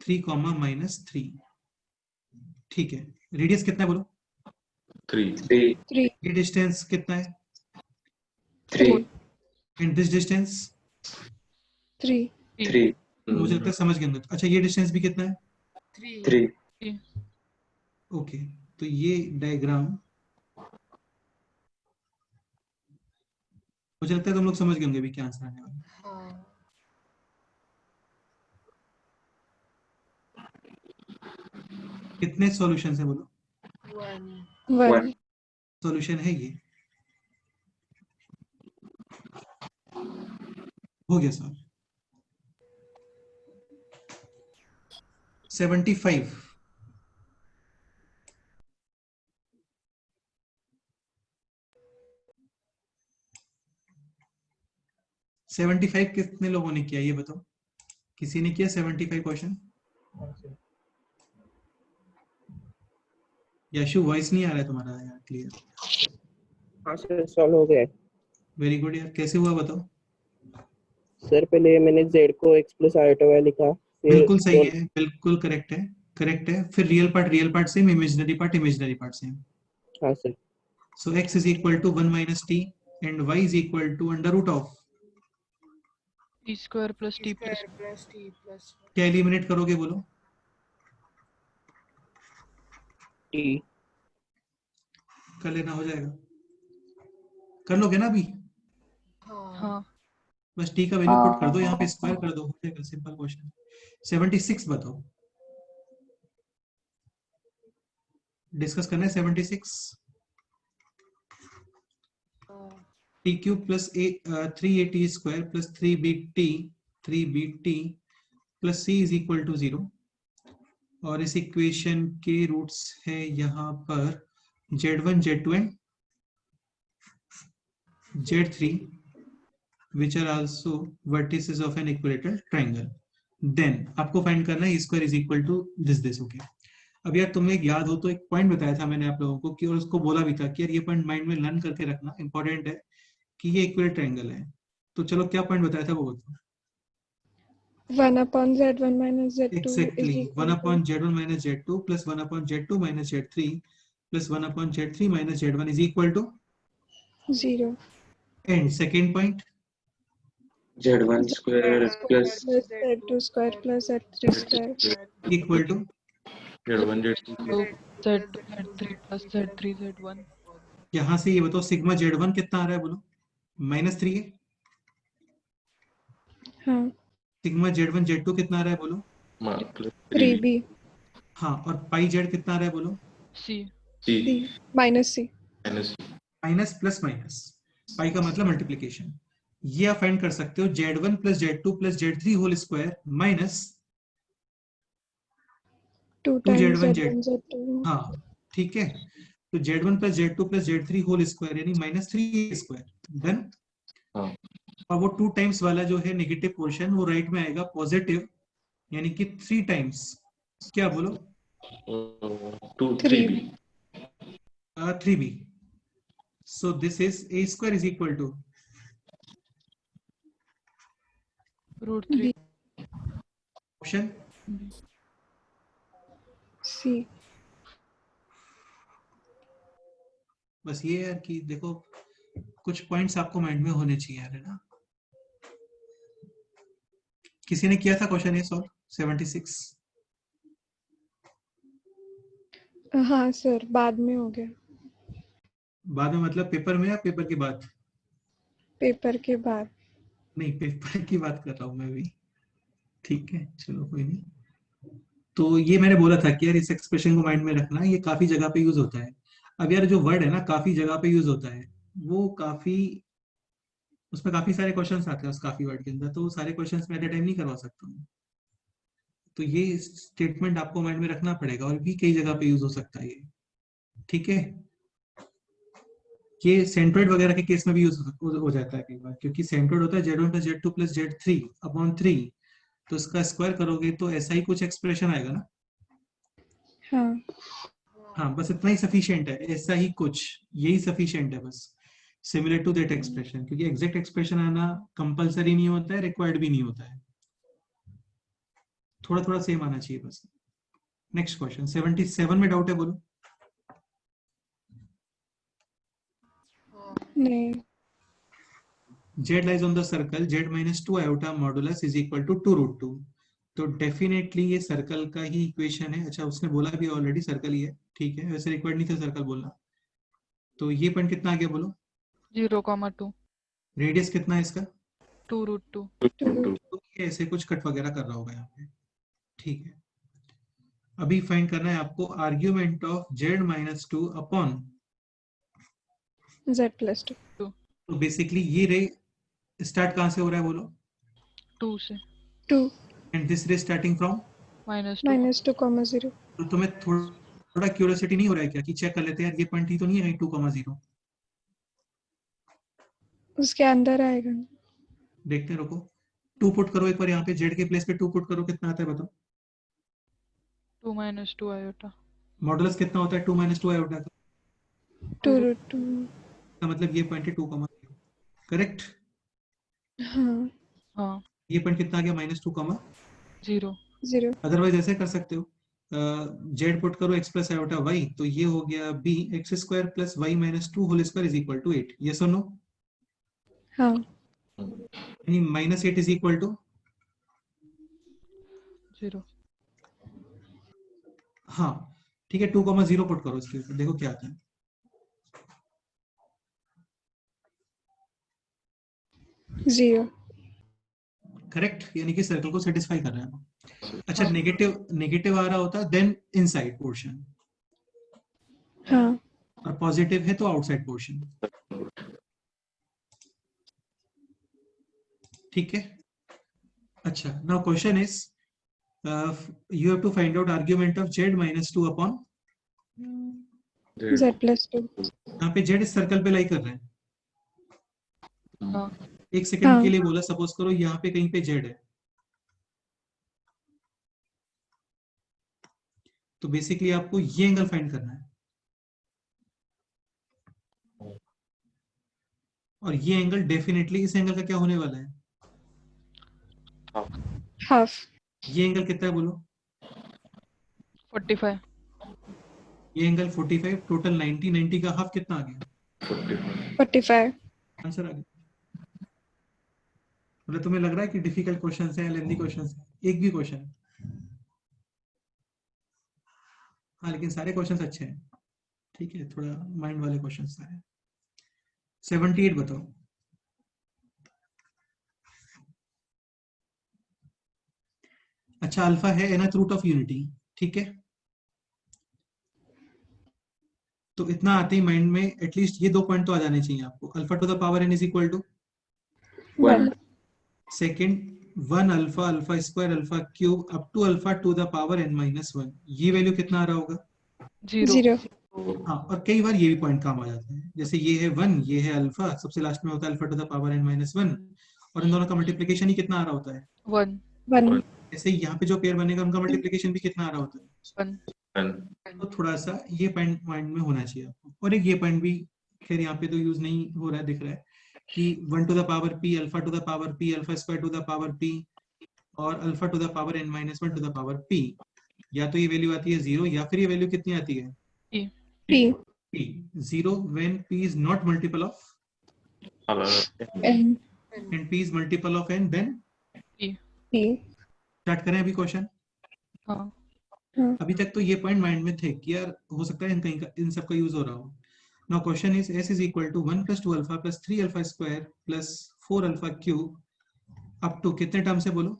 3, -3। ठीक है, रेडियस कितना है बोलो? 3 ये डिस्टेंस कितना है? 3 एंड दिस डिस्टेंस 3 मुझे लगता है समझ गए हम लोग। अच्छा, ये डिस्टेंस भी कितना है? 3 ओके, तो ये डायग्राम मुझे लगता है तुम लोग समझ गए होंगे भी क्या आंसर आने वाला है। हाँ कितने सॉल्यूशंस है बोलो? 1 1 सॉल्यूशन है ये, हो गया सर। 75 75 कितने लोगों ने किया ये बताओ? किसी ने किया 75 क्वेश्चन? यशु वॉइस नहीं आ रहा है तुम्हारा यार क्लियर। हाँ सर सॉल्व हो गया है। वेरी गुड यार, कैसे हुआ बताओ? सर पहले मैंने z को x प्लस आयोटा y लिखा, फिर बिल्कुल सही है, बिल्कुल करेक्ट है, करेक्ट है। फिर real part same, imaginary part same. हाँ sir so x is equal to 1 minus t and y is equal to under root of, t² + t + plus t plus क्या एलिमिनेट करोगे बोलो? t कर लेना, हो जाएगा। कर लोगे ना अभी? हाँ। बस t का वैल्यू पुट कर दो यहाँ पे, स्क्वायर कर दो, हो जाएगा। Simple question. 76 बताओ, डिस्कस करना है 76। t cube plus 3at square plus 3bt plus c is equal to 0, और इस इक्वेशन के रूट्स है यहाँ पर z1 z2 and z3 which are also vertices of an equilateral triangle। then आपको फाइंड करना है e square is equal to this okay. अब यार तुम्हें याद हो तो एक पॉइंट बताया था मैंने आप लोगों को कि, और उसको बोला भी था कि यार ये पॉइंट माइंड में लर्न करके रखना इंपॉर्टेंट है कि ये इक्विलेटरल ट्रायंगल है। तो चलो क्या पॉइंट बताया था वो बताओ। 1/z1 - z2 Exactly, is equal 1/z1 minus z2 plus 1/z2 minus z3 plus 1/z3 minus z1 is equal to to 0। and second point Z1 square plus plus Z2 square plus Z3 square equal to Z1 Z2 तो Z2 Z3 plus Z3 Z1 यहाँ से ये बताओ सिग्मा Z1 कितना आ रहा है बोलो, -3 है। हाँ सिग्मा Z1 Z2 कितना आ रहा है बोलो, plus 3B हाँ, और पाई Z कितना आ रहा है बोलो, C C C minus C minus minus plus minus, pi का मतलब मल्टीप्लिकेशन। ये आप फाइंड कर सकते हो Z1 plus Z2 plus Z3 whole square minus 2 2 times Z1 Z1 Z2 हाँ ठीक है, तो Z1 plus Z2 plus Z3 whole square यानी -3 स्क्वायर डन। हाँ और वो 2 टाइम्स वाला जो है नेगेटिव पोर्शन वो राइट में आएगा पॉजिटिव, यानी कि 3 टाइम्स क्या बोलो 2 3B 3B। So this is a square is equal to √3 option C बस ये यार कि देखो कुछ पॉइंट्स आपको माइंड में होने चाहिए यार, है ना। किसी ने किया था क्वेश्चन ये सॉल्व 76? हाँ सर बाद में हो गया, बाद में मतलब पेपर में या पेपर के बाद? पेपर के बाद। नहीं पेपर की बात कर रहा हूँ मैं भी, ठीक है चलो कोई नहीं। तो ये मैंने बोला था कि यार इस एक्सप्रेशन को माइंड में रखना, ये काफी जगह पे यूज होता है। अब यार जो वर्ड है ना काफी जगह पे यूज होता है, वो काफी उसमें काफी सारे क्वेश्चंस आते हैं उस काफी वर्ड के अंदर, तो सारे क्वेश्चंस मैं एट टाइम नहीं करवा सकता हूँ। तो ये स्टेटमेंट आपको माइंड में रखना पड़ेगा, और भी कई जगह पे यूज हो सकता है ये, ठीक है। ये सेंट्रोइड वगैरह के केस में भी यूज हो जाता है कई बार, क्योंकि सेंट्रोइड होता है Z1 plus Z2 plus Z3 upon 3, तो इसका स्क्वायर करोगे तो ऐसा ही कुछ एक्सप्रेशन आएगा ना। हाँ हाँ बस इतना ही सफिशिएंट है, ऐसा ही कुछ, यही सफिशिएंट है बस, सिमिलर टू दैट एक्सप्रेशन, क्योंकि एग्जैक्ट एक्सप्रेशन आना कंपलसरी नहीं होता है, रिक्वायर्ड भी नहीं होता है, थोड़ा थोड़ा सेम आना चाहिए बस। नेक्स्ट क्वेश्चन 77 में डाउट है बोलो। नहीं Z lies on the circle Z minus 2 iota modulus is equal to 2√2, तो डेफिनेटली ये सर्कल का ही इक्वेशन है। अच्छा उसने बोला भी ऑलरेडी सर्कल ही है, ठीक है, वैसे रिक्वायर्ड नहीं था सर्कल बोलना। तो ये पॉइंट कितना आ गया बोलो, 0,2 रेडियस कितना है इसका, 2√2 तो ये ऐसे कुछ कट वगैरह कर रहा होगा यहाँ पे, ठीक है। अभी फाइंड करना है आपको आर्ग्यूमेंट ऑफ Z minus 2 अपॉन, Z plus 2 तो बेसिकली ये रे स्टार्ट कहाँ से हो रहा है बोलो, 2 से 2 एंड दिस रे स्टार्टिंग फ्रॉम, -2 -2,0 तो तुम्हें थोड़ा क्यूरियोसिटी नहीं हो रहा है क्या कि चेक कर लेते हैं यार ये पॉइंट ही तो नहीं है 2,0, उसके अंदर आएगा। देखते हैं रुको, 2 पुट करो एक बार यहाँ पे, Z के प्लेस पे 2 पुट करो कितना आता है बताओ, 2 - 2 आयोटा मॉडुलस कितना होता है 2 - 2 आयोटा का, 2√2 तो मतलब ये पॉइंट है 2,0, करेक्ट। हाँ हाँ ये पॉइंट कितना आ गया -2, 0 0 अदरवाइज ऐसे कर सकते हो Z पुट करो x प्लस आयोटा y, तो ये हो गया b x square plus y minus 2 whole square is equal to 8, yes और नो, हाँ यानी -8 इज इक्वल टू 0 हाँ ठीक है 2,0 पुट करो इसके ऊपर, देखो क्या आता है, जीरो करेक्ट, यानी कि सर्कल को सेटिस्फाई कर रहा है। अच्छा नेगेटिव आ रहा होता देन इनसाइड पोर्शन, हाँ और पॉजिटिव है तो आउटसाइड पोर्शन, ठीक है। अच्छा now question is you have to find out argument of Z minus 2 अपॉन, Z plus 2 यहाँ पे Z इस सर्कल पे लाई कर रहे हैं, हाँ एक सेकंड हाँ के लिए बोला, सपोज करो यहाँ पे कहीं पे Z है, तो बेसिकली आपको ये एंगल फाइंड करना है, और ये एंगल डेफिनेटली इस एंगल का क्या होने वाला है, हाफ ये एंगल कितना है बोलो, 45 ये एंगल 45, टोटल 90, 90 का हाफ कितना आ गया, 45 आंसर आ गया। मतलब तुम्हें लग रहा है कि डिफिकल्ट क्वेश्चन है, लेंथी क्वेश्चन है? एक भी क्वेश्चन? हाँ, लेकिन सारे क्वेश्चन अच्छे हैं, ठीक है, थोड़ा माइंड वाले क्वेश्चन सारे। 78 बताओ। अच्छा, अल्फा है nth रूट ऑफ यूनिटी, ठीक है, तो इतना आते ही माइंड में एटलीस्ट ये 2 पॉइंट तो आ जाने चाहिए आपको। Alpha to the power n is equal to 1. Second 1 alpha alpha square alpha cube up to alpha to the power n minus 1, ये वैल्यू कितना आ रहा होगा? 0. 0. हाँ, और कई बार ये भी पॉइंट काम आ जाते हैं, जैसे ये है 1, ये है अल्फा, सबसे लास्ट में होता है alpha to the power n minus 1, और इन दोनों का मल्टीप्लीकेशन ही कितना आ रहा होता है? 1. 1. ऐसे ही यहाँ पे जो पेयर बनेगा उनका मल्टीप्लीकेशन भी कितना आ रहा होता है? 1. तो थोड़ा सा ये पॉइंट माइंड में होना चाहिए आपको। और एक ये पॉइंट भी खैर यहाँ पे तो यूज नहीं हो रहा है, दिख रहा है कि 1 to the power p alpha to the power p alpha square to the power p और alpha to the power n minus 1 to the power p, या तो ये वैल्यू आती है 0 या फिर ये वैल्यू कितनी आती है? P. p 0 when p is not multiple of N. and p is multiple of n, then P. Start करें अभी क्वेश्चन। हाँ. अभी तक तो ये पॉइंट माइंड में थे कि यार हो सकता है इन कहीं का इन सब का यूज हो रहा हो। Now question is s is equal to 1 plus 2 alpha plus 3 alpha square plus 4 alpha cube up to कितने टर्म से बोलो?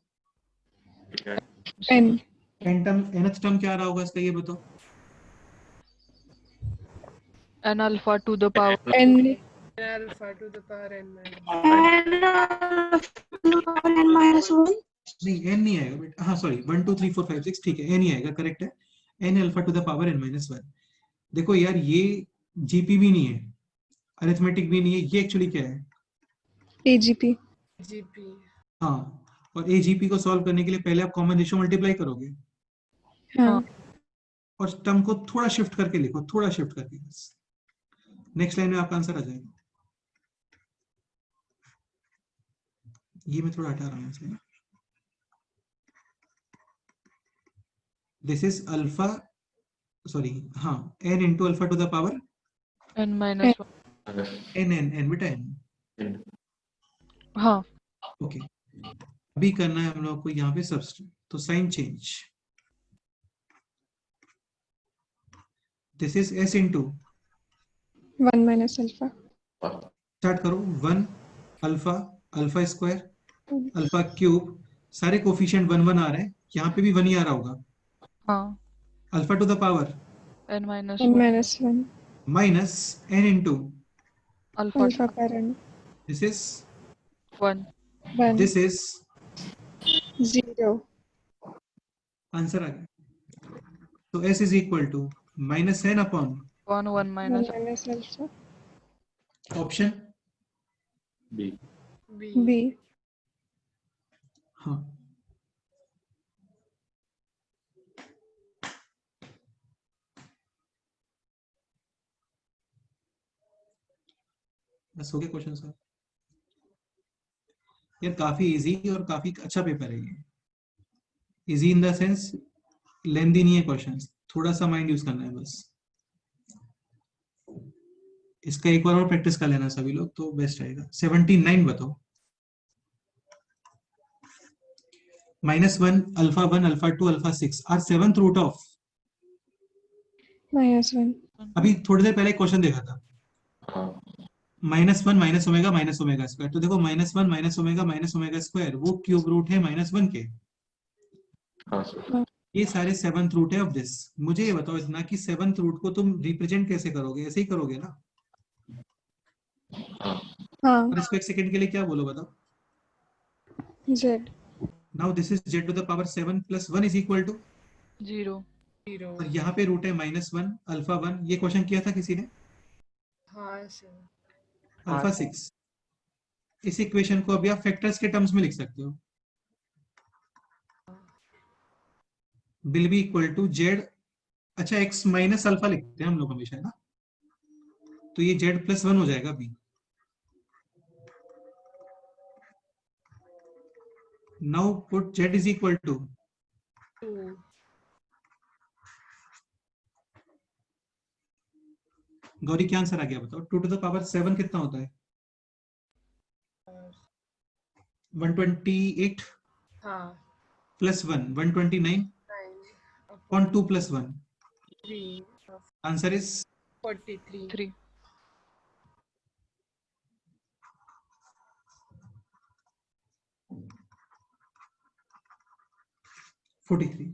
N. n term, nth term क्या आ रहा होगा इसका, ये बताओ। N alpha to the power N. Alpha to the power n minus 1. नहीं, n नहीं आएगा बेटा, हाँ सॉरी, 1 2 3 4 5 6, ठीक है, n ही आएगा, करेक्ट है, n alpha to the power n minus 1। देखो यार, ये जीपी भी नहीं है, अरिथमेटिक भी नहीं है, ये एक्चुअली क्या है? AGP. GP. हाँ, और एजीपी को सॉल्व करने के लिए पहले आप कॉमन रेशियो मल्टीप्लाई करोगे हाँ. और टर्म को थोड़ा शिफ्ट करके लिखो, थोड़ा शिफ्ट करके, बस नेक्स्ट लाइन में आपका आंसर आ जाएगा। ये मैं थोड़ा हटा रहा हूँ इसलिए। दिस इज अल्फा, सॉरी, हाँ, n into alpha to the power N minus 1. n बेटा n। हाँ. ओके, अभी करना है हम लोग को यहाँ पे सब्स्टिट्यूट, तो sign change, this is s into, 1 minus alpha. Start करो, 1 alpha alpha square alpha cube, सारे कोफिशिएंट 1 1 आ रहे हैं, यहाँ पे भी 1 ही आ रहा होगा, हाँ. Alpha to the power N minus N 1. minus 1. Minus n into, Alpha Alpha parent. This is 1. 1. This is 0. Answer आ गया। तो s is equal to minus n upon 1 1 1 minus minus alpha. Option B. B. B. हाँ, बस हो गया क्वेश्चन सर। यार काफी इजी और काफी अच्छा पेपर है ये, easy in the sense lengthy नहीं है क्वेश्चन, थोड़ा सा माइंड यूज करना है बस। इसका एक बार और प्रैक्टिस कर लेना सभी लोग तो बेस्ट रहेगा। 79 बताओ। -1 alpha 1 alpha 2 alpha 6 are 7th root of, -1. अभी थोड़ी देर पहले क्वेश्चन देखा था, -1 माइनस ओमेगा स्क्वायर, तो देखो -1 माइनस ओमेगा स्क्वायर वो क्यूब रूट है -1 के, हाँ सर। ये सारे 7th रूट है ऑफ दिस। मुझे ये बताओ इतना कि 7th रूट को तुम रिप्रेजेंट कैसे करोगे, ऐसे ही करोगे ना? हाँ. और इसको एक सेकंड के लिए क्या बोलो बताओ। Z. Now this is z to the power 7 plus 1 is equal to, 0. 0. और यहाँ पे रूट है -1 अल्फा 1, ये क्वेश्चन किया था किसी ने, हाँ सर. अल्फा 6। इस इक्वेशन को अभी आप फैक्टर्स के टर्म्स में लिख सकते हो, will be equal to z, अच्छा x माइनस अल्फा लिखते हैं हम लोग हमेशा, है ना, तो ये z प्लस 1 हो जाएगा अभी। Now put z is equal to, 2. Gauri क्या आंसर आ गया बताओ? 2 टू द पावर 7 कितना होता है? 128 हाँ plus 1 129 9 upon 2 plus 1 3 answer is 43 3. 43.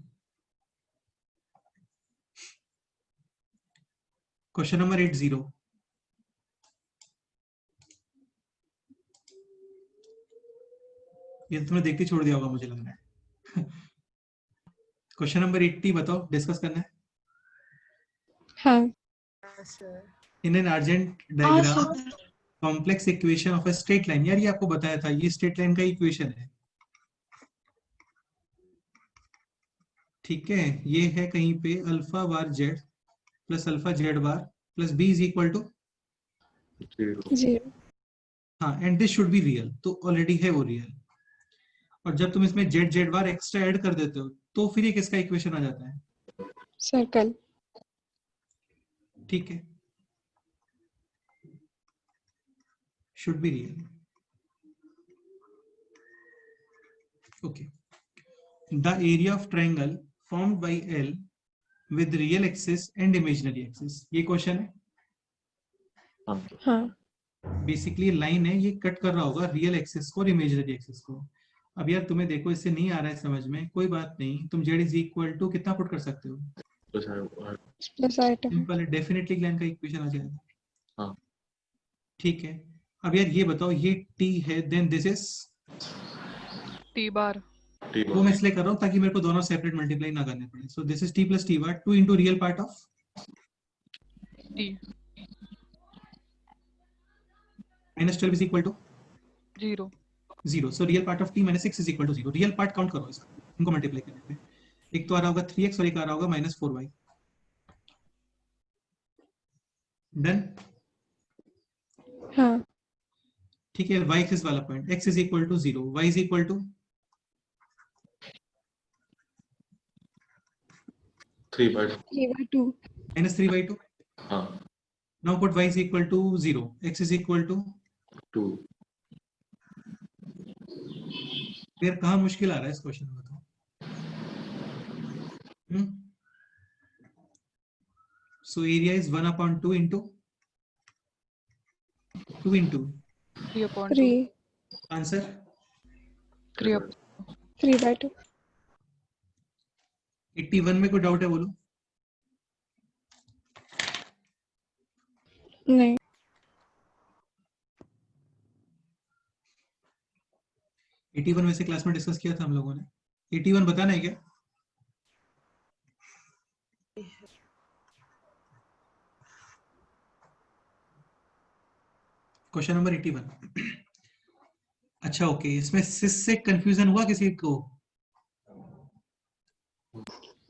Question number 80. ये तो तुमने देखते छोड़ दिया होगा मुझे लग रहा है. क्वेश्चन नंबर 80 बताओ, डिस्कस करना है. हाँ हाँ sir in an urgent diagram complex equation of a straight line. यार ये आपको बताया था, ये स्ट्रेट लाइन का इक्वेशन है. ठीक है, ये है कहीं पे alpha bar Z plus alpha Z bar plus B is equal to 0. 0 हाँ, and this should be real. तो ऑलरेडी है वो रियल. और जब तुम इसमें Z Z bar extra add कर देते हो तो फिर ये किसका इक्वेशन आ जाता है? सर्कल ठीक है, should be real. Okay. The area of triangle formed by L with real axis and imaginary axis. ये क्वेश्चन है. हाँ हाँ बेसिकली लाइन है, ये कट कर रहा होगा रियल एक्सिस को और इमेजिनरी एक्सिस को. अब यार तुम्हें देखो इससे नहीं आ रहा है समझ में, कोई बात नहीं. तुम जेड इज इक्वल टू कितना पुट कर सकते हो? प्लस आइटम सिंपल है, डेफिनेटली लाइन का इक्वेशन आ जाएगा. हाँ. ठीक है. अब यार ये बताओ, ये टी है, then this is T bar. वो मैं इसलिए कर रहा हूँ ताकि मेरे को दोनों सेपरेट मल्टीप्लाई ना करने पड़े. So this is T plus T bar 2 into real part of T. Minus 12 is equal to 0. 0. So real part of T minus 6 is equal to 0. Real part count करो इसका, इनको मल्टीप्लाई करने पे. एक तो आ रहा होगा 3x और एक आ रहा होगा माइनस 4y. डन. हाँ ठीक है, y एक्सिस वाला point x is equal to 0, y is equal to 3/2. 3/2 minus 3/2. हाँ. Now put y is equal to 0, x is equal to 2. फिर कहाँ मुश्किल आ रहा है इस क्वेश्चन में बताओ? So area is 1/2 into 2 into 3/2. 3 answer 3/2. 3/2 81 में कोई डाउट है बोलो? नहीं 81 वैसे क्लास में डिस्कस किया था हम लोगों ने. 81 बताना है क्या? Question number 81. अच्छा ओके, इसमें सिस से कंफ्यूजन हुआ किसी को?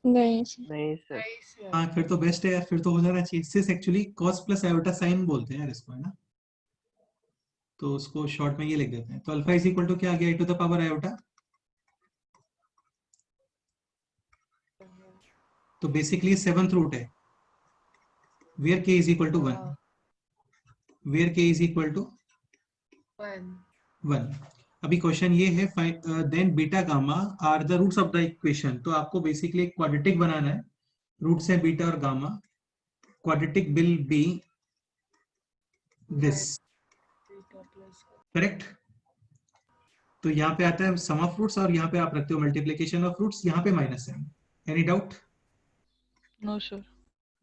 नहीं नहीं सर. नहीं सर हाँ फिर तो बेस्ट है यार, फिर तो हो जाना चाहिए. Cis actually cos plus iota sine बोलते हैं यार इसको, है ना? तो उसको शॉर्ट में ये लिख देते हैं. तो अल्फा इज इक्वल टू क्या आ गया? e to the power iota. तो बेसिकली 7th रूट है where k is equal to 1. हाँ, where k is equal to 1 1. अभी क्वेश्चन ये है, then beta gamma are the roots of the equation. तो आपको बेसिकली एक क्वाड्रेटिक बनाना है. रूट्स है बीटा और gamma. Quadratic will be this, beta plus correct? तो यहाँ पे आता है सम ऑफ रूट्स और यहाँ पे आप रखते हो मल्टीप्लिकेशन ऑफ रूट्स. यहाँ पे माइनस है. Any doubt? No sir.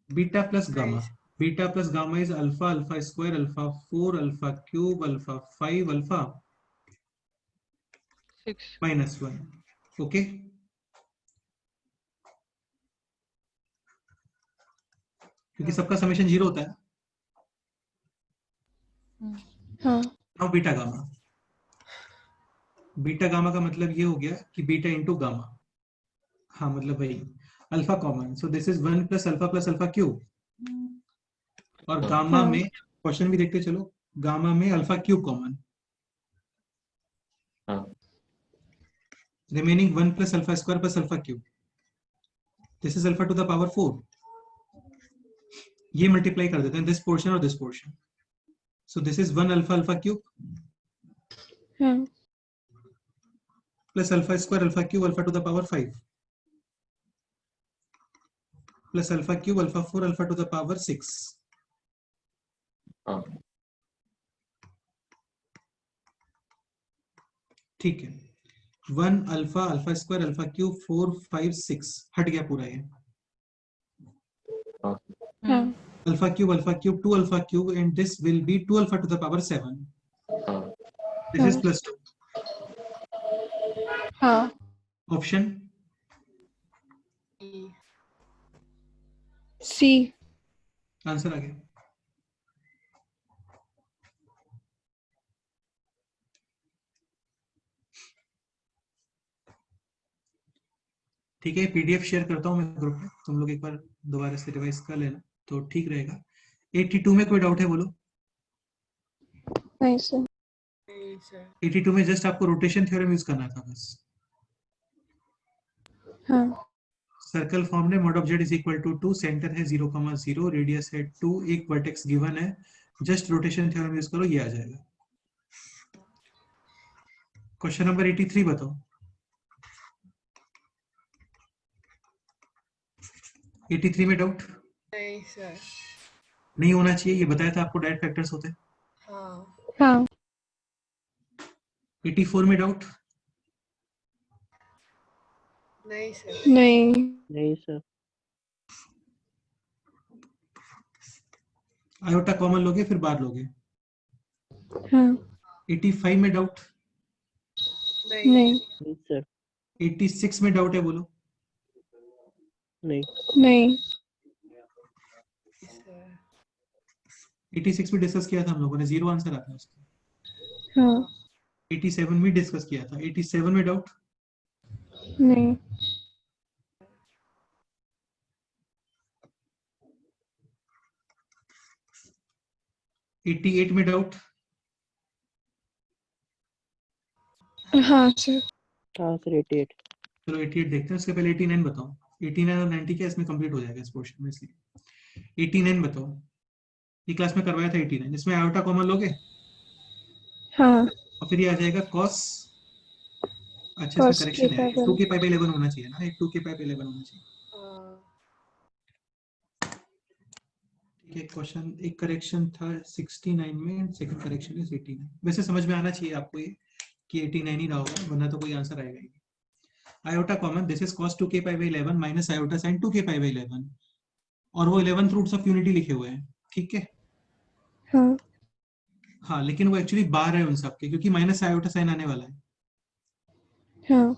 Beta plus gamma. Beta plus gamma is alpha, alpha square, alpha 4, alpha cube, alpha 5, alpha 6. Minus 1. Okay. क्योंकि सबका समेशन 0 होता है. हाँ now beta gamma. Beta gamma का मतलब ये हो गया कि बीटा इंटू गामा. हाँ मतलब वही alpha common. So this is 1 plus alpha cube. और गामा हाँ. में क्वेश्चन भी देखते चलो. गामा में अल्फा क्यूब कॉमन. हाँ. Remaining 1 plus alpha square plus alpha cube. This is alpha to the power 4. ये मल्टीप्लाई कर देते हैं दिस पोर्शन और this portion. So this is 1 alpha alpha cube. हाँ plus alpha square alpha cube alpha to the power 5 plus alpha cube alpha 4 alpha to the power 6। हाँ ठीक है, 1 alpha alpha square alpha cube 4 5 6 हट गया पूरा ये। हाँ हाँ alpha cube 2 alpha cube and this will B 2 alpha to the power 7। हाँ दिस इज हाँ प्लस 2। हाँ ऑप्शन E. सी। आंसर आ गया। ठीक है, पीडीएफ शेयर करता हूँ मैं ग्रुप में, तुम लोग एक बार दोबारा से रिवाइज कर लेना तो ठीक रहेगा। 82 में कोई डाउट है बोलो? नहीं सर। नहीं सर। 82 में जस्ट आपको रोटेशन थ्योरम यूज करना था बस। हाँ सर्कल फॉर्म ने mod of Z is equal to 2, centre है 0,0, रेडियस है 2, एक वर्टेक्स गिवन है, जस्ट रोटेशन थ्योरम यूज करो, ये आ जाएगा। क्वेश्चन नंबर 83 बताओ। 83 में डाउट नहीं सर। नहीं होना चाहिए, ये बताया था आपको डायरेक्ट फैक्टर्स होते हैं। हाँ। हाँ 84 में डाउट नहीं सर। नहीं। नहीं सर। आयोटा कॉमन लोगे फिर बार लोगे। हाँ 85 में डाउट नहीं। नहीं। नहीं सर। 86 में डाउट है बोलो। नहीं। नहीं। सर। 86 में डिस्कस किया था हम लोगों ने, 0 आंसर आता है उसका। हाँ 87 में डिस्कस किया था। 87 में डाउट नहीं। 88 में डाउट हाँ सर। हाँ सर 88। चलो 88 देखते हैं, उसके पहले 89 बताओ। 89 और 90 क्या इसमें कंप्लीट हो जाएगा इस पोर्शन में, इसलिए 89 बताओ। ये क्लास में करवाया था 89, इसमें आयोटा कॉमन लोगे हाँ और फिर ये आ जाएगा कॉस। अच्छा इसमें cos करेक्शन है, k/11 2 के पाई बाई 11 होना चाहिए ना, एक 2 के पाई बाई 11 होना चाहिए। ठीक है, क्वेश्चन एक करेक्शन था 69 में, सेकंड करेक्शन इज 89। वैसे समझ में आना चाहिए आपको ये कि 89 ही रहा होगा, वरना तो कोई आंसर आएगा ही। Iota common, this is cos 2 के pi by 11 minus iota sin 2 के पाई बाई 11, और वो 11 रूट्स ऑफ यूनिटी लिखे हुए हैं। ठीक है, हाँ हाँ लेकिन वो एक्चुअली बार है उन सबके, क्योंकि माइनस आयोटा साइन आने वाला है। हाँ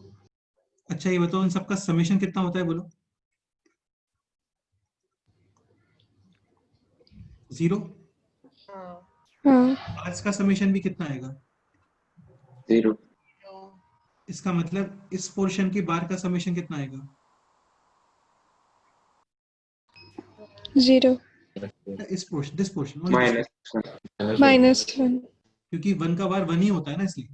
अच्छा ये बताओ उन सबका समेशन कितना होता है बोलो? 0। हाँ आज का समेशन भी कितना आएगा? 0। इसका मतलब इस पोर्शन की बार का समेशन कितना आएगा? 0 इस पोर्शन, दिस पोर्शन माइनस -1 क्योंकि 1 का बार 1 ही होता है ना, इसलिए।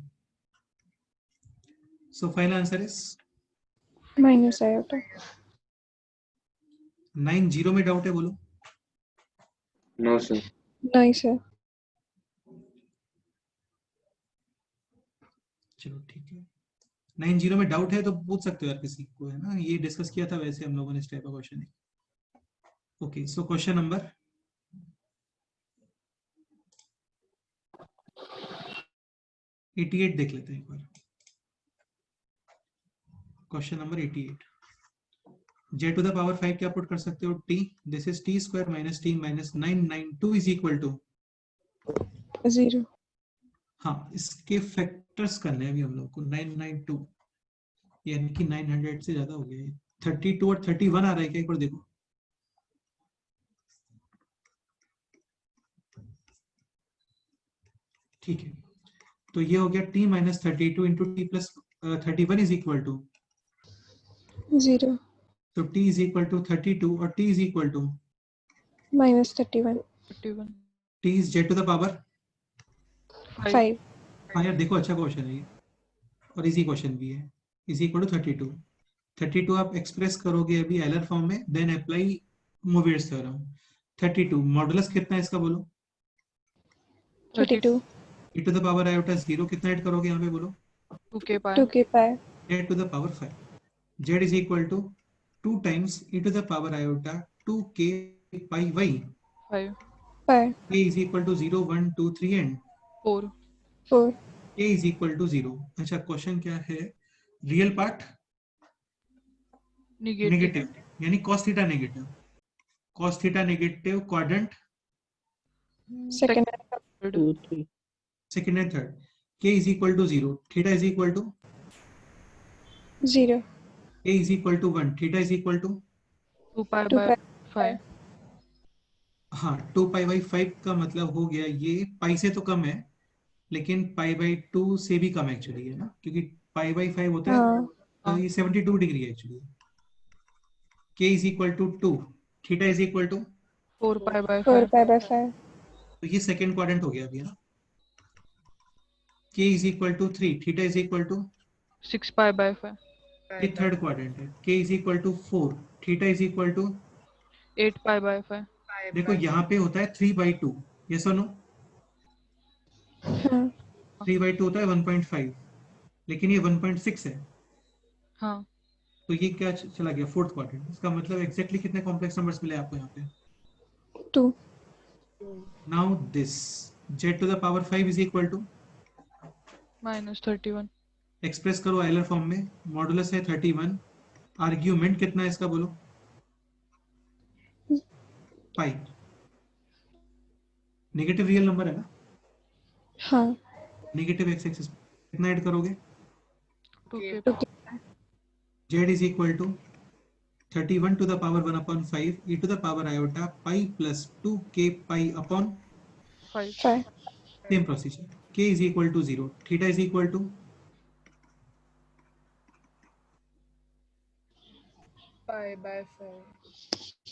So final answer is minus iota. 9। 0 में डाउट है बोलो। No sir. नहीं सर। चलो ठीक है, 9 0 में डाउट है तो पूछ सकते हो यार किसी को, है ना, ये डिस्कस किया था वैसे हम लोगों ने इस टाइप का क्वेश्चन है। ओके सो क्वेश्चन नंबर 88 देख लेते हैं एक बार। Question number 88, z to the power 5 क्या पुट कर सकते हो? t, this is t square minus t minus 992 is equal to 0 हाँ इसके फैक्टर्स करने हैं अभी हम लोग को। 992 यानी कि 900 से ज्यादा हो गया है। 32 और 31 आ रहा है क्या, एक बार देखो। ठीक है, तो ये हो गया t minus 32 into t plus 31 is equal to, 0 तो t इज इक्वल टू 32 और t is equal to -31 31 t is z to the power 5 5 हाँ यार देखो अच्छा क्वेश्चन है ये, और इजी क्वेश्चन भी है। Is equal to 32। 32 आप एक्सप्रेस करोगे अभी एलर फॉर्म में, then apply Moivre's theorem. 32 modulus कितना है इसका बोलो? 32 e to the power iota 0 कितना ऐड करोगे यहाँ पे बोलो? 2 के पाई 2 के पाई a to the power 5. Z is equal to 2 times e to the power iota 2k pi y. 5, 5, K is equal to 0, 1, 2, 3 and 4, 4, k is equal to 0. अच्छा क्वेश्चन क्या है? रियल पार्ट negative, नेगेटिव यानी cos theta negative, cos theta negative quadrant second, 2, 3. Second and third. k is equal to 0, theta is equal to 0, k is equal to 1, theta is equal to 2 pi 2 by pi 5, हाँ 2 पाई बाई 5 का मतलब हो गया, ये पाई से तो कम है लेकिन पाई बाई 2 से भी कम एक्चुअली है ना, क्योंकि पाई बाई 5 होता है हाँ, ये 72 डिग्री है actually. k is equal to 2, theta is equal to 4 pi by 4 5, pi by 5, तो ये सेकंड क्वाड्रेंट हो गया अभी ना. k is equal to 3, theta is equal to 6 pi by 5, ये थर्ड क्वाड्रेंट है. k is equal to 4, theta is equal to 8 pi by 5, देखो यहाँ पे होता है 3/2, यस और नो? हाँ, 3/2 होता है 1.5, लेकिन ये 1.6 है, हाँ, तो ये क्या चला गया फोर्थ क्वाड्रेंट. इसका मतलब एग्जैक्टली कितने कॉम्प्लेक्स नंबर्स मिले आपको यहाँ पे? 2, now this z to the power 5 is equal to, minus 31, express करो आइलर फॉर्म में. मॉडुलस है 31, आर्ग्यूमेंट कितना है इसका बोलो? पाई. नेगेटिव रियल नंबर है ना, हाँ, नेगेटिव एक्स एक्सिस कितना ऐड करोगे? 2k, 2 z is equal to 31 to the power 1 upon 5 e to the power iota pi plus 2k pi upon 5, 5, same procedure. K is equal to 0, theta is equal to pi by 5,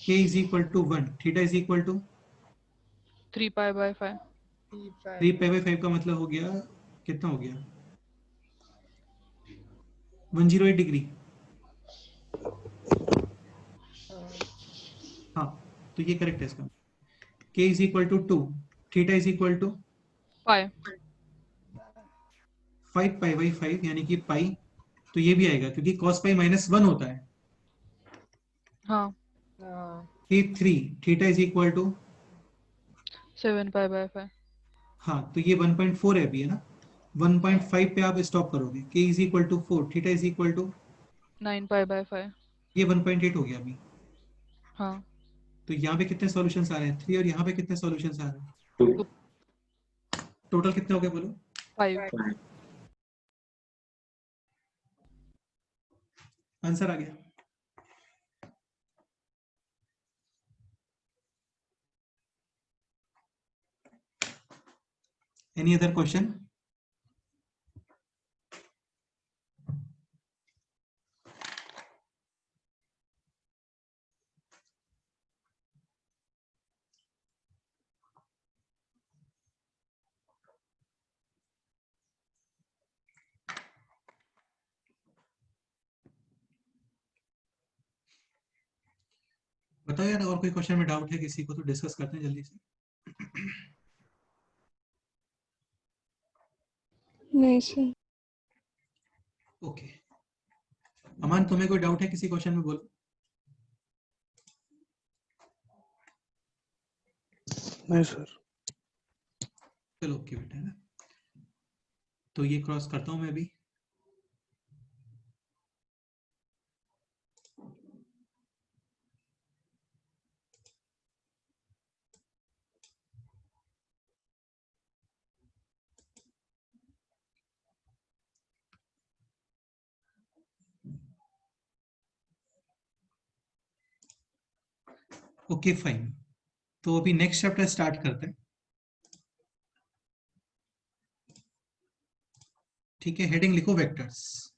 k is equal to 1, theta is equal to 3 pi by 5, 3 pi by 5 का मतलब हो गया कितना हो गया? 108 डिग्री. हाँ तो ये करेक्ट है इसका. k is equal to 2, theta is equal to pi, 5 pi by 5 यानी कि पाई, तो ये भी आएगा क्योंकि cos pi minus 1 होता है. हाँ, k 3, theta is equal to 7 pi by 5, हाँ तो ये 1.4 है अभी है ना, 1.5 पे आप स्टॉप करोगे. k is equal to 4, theta is equal to 9 pi by 5, ये 1.8 हो गया अभी. हाँ, तो यहाँ पे कितने सॉल्यूशंस आ रहे हैं? 3 और यहाँ पे कितने सॉल्यूशंस आ रहे हैं? 2, टोटल कितने हो गए बोलो? 5, 5. आंसर आ गया. Any other question? बताओ यार, और कोई क्वेश्चन में डाउट है किसी को तो डिस्कस करते हैं जल्दी से. नहीं सर. ओके अमान, तुम्हें कोई डाउट है किसी क्वेश्चन में बोलो. नहीं सर. चलो ओके बेटा है ना, तो ये क्रॉस करता हूं मैं अभी. ओके फाइन, तो अभी नेक्स्ट चैप्टर स्टार्ट करते हैं. ठीक है, हेडिंग लिखो वेक्टर्स.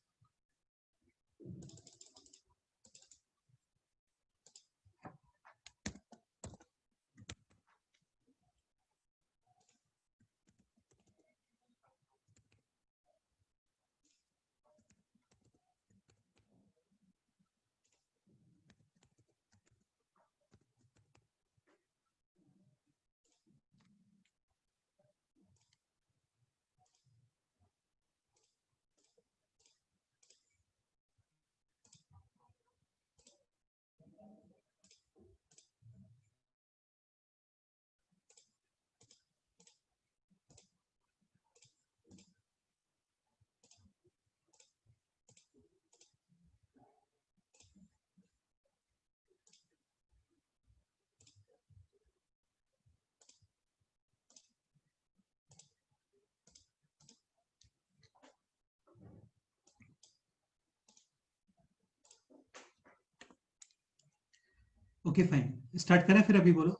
ओके फाइन, स्टार्ट करें फिर, अभी बोलो।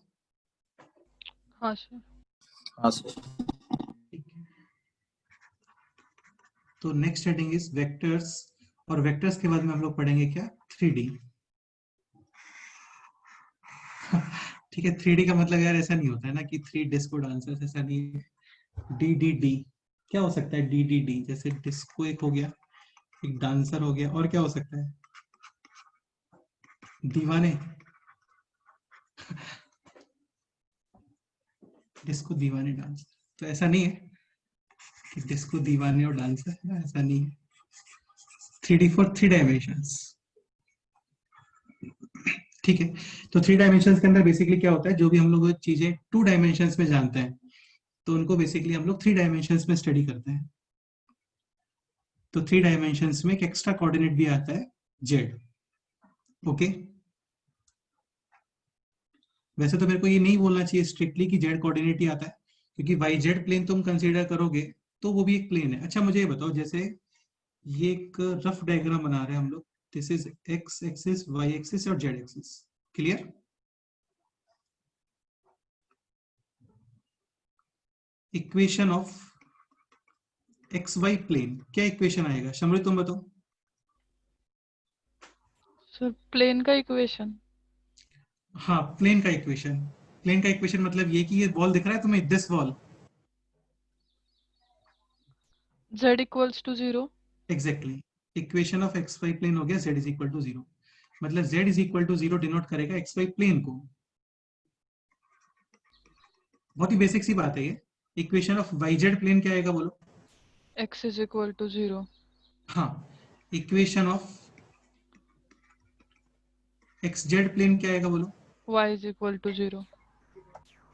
हाँ सर। हाँ सर। ठीक है, तो नेक्स्ट हेडिंग इज वेक्टर्स, और वेक्टर्स के बाद में हम लोग पढ़ेंगे क्या, 3D। ठीक है, 3D का मतलब यार ऐसा नहीं होता है ना कि 3 डिस्को डांसर्स, ऐसा नहीं है। DDD क्या हो सकता है, DDD जैसे डिस्को एक हो गया, एक डांसर हो गया, और क्या हो सकता है, दीवाने। डिस्को दीवाने डांस, तो ऐसा नहीं है कि डिस्को दीवाने और डांसर, ऐसा नहीं है। 3D for 3 dimensions. ठीक है, तो 3 डायमेंशंस के अंदर बेसिकली क्या होता है, जो भी हम लोग चीजें 2 डायमेंशंस में जानते हैं तो उनको बेसिकली हम लोग 3 डायमेंशंस में स्टडी करते हैं। तो 3 डायमेंशंस में एक एक्स्ट्रा कोऑर्डिनेट भी आता है, जेड। ओके, वैसे तो मेरे को ये नहीं बोलना चाहिए स्ट्रिक्टली कि जेड कोऑर्डिनेट ही आता है, क्योंकि वाई जेड प्लेन तुम कंसीडर करोगे तो वो भी एक प्लेन है। अच्छा मुझे ये बताओ, जैसे ये एक रफ डायग्राम बना रहे हैं हम लोग, this is x axis, y axis और z axis, clear. Equation of x y plane, क्या इक्वेशन आएगा शमरी, तुम बताओ। सर प्लेन का इक्वेशन। हाँ, प्लेन का इक्वेशन। प्लेन का इक्वेशन मतलब ये कि ये बॉल दिख रहा है तुम्हें, this ball, z equals to 0। Exactly. Equation of x y plane हो गया z इज इक्वल टू 0, मतलब z is equal to 0 denote करेगा एक्स वाई प्लेन को। बहुत ही बेसिक सी बात है ये। Equation of y z plane क्या आएगा बोलो। x is equal to 0। हाँ, equation of x z plane क्या आएगा बोलो। y is equal to 0।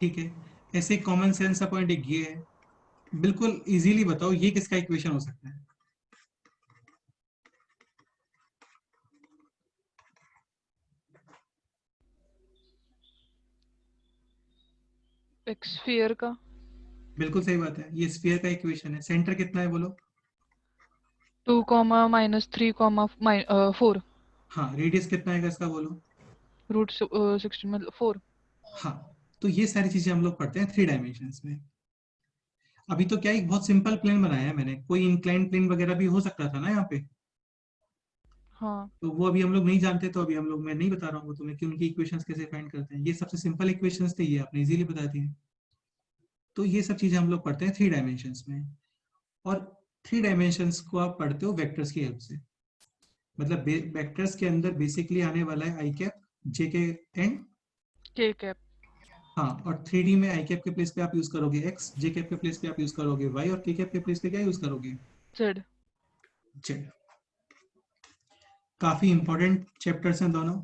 ठीक है, ऐसे कॉमन सेंस का पॉइंट एक ये है, बिल्कुल इजीली बताओ ये किसका इक्वेशन हो सकता है। एक स्फीयर का। बिल्कुल सही बात है, ये स्फीयर का इक्वेशन है। सेंटर कितना है बोलो। 2, -3, 4। हाँ, रेडियस कितना आएगा इसका बोलो। √16 मतलब 4। हाँ, तो ये सारी चीजें हम लोग पढ़ते हैं 3 डायमेंशंस में। अभी तो क्या एक बहुत सिंपल प्लेन बनाया है मैंने, कोई इंक्लाइन प्लेन वगैरह भी हो सकता था ना यहाँ पे, हाँ तो वो अभी हम लोग नहीं जानते, तो अभी हम लोग, मैं नहीं बता रहा हूँ तुम्हें कि उनकी इक्वेशंस कैसे फाइंड करते हैं। ये सबसे सिंपल इक्वेशंस थे, ये आपने इजीली बता दिए। तो ये सब चीजें हम लोग पढ़ते हैं 3 डायमेंशंस में, और 3 डायमेंशंस को आप पढ़ते हो वेक्टर्स की हेल्प से। मतलब वेक्टर्स के अंदर बेसिकली आने वाला है आई कैप, जे के एंड k कैप। हाँ, और 3D में आई कैप के प्लेस पे आप यूज करोगे x, जे कैप के प्लेस पे आप यूज करोगे y, और k कैप के प्लेस पे क्या यूज करोगे, z। z। काफी इंपॉर्टेंट चैप्टर्स हैं दोनों।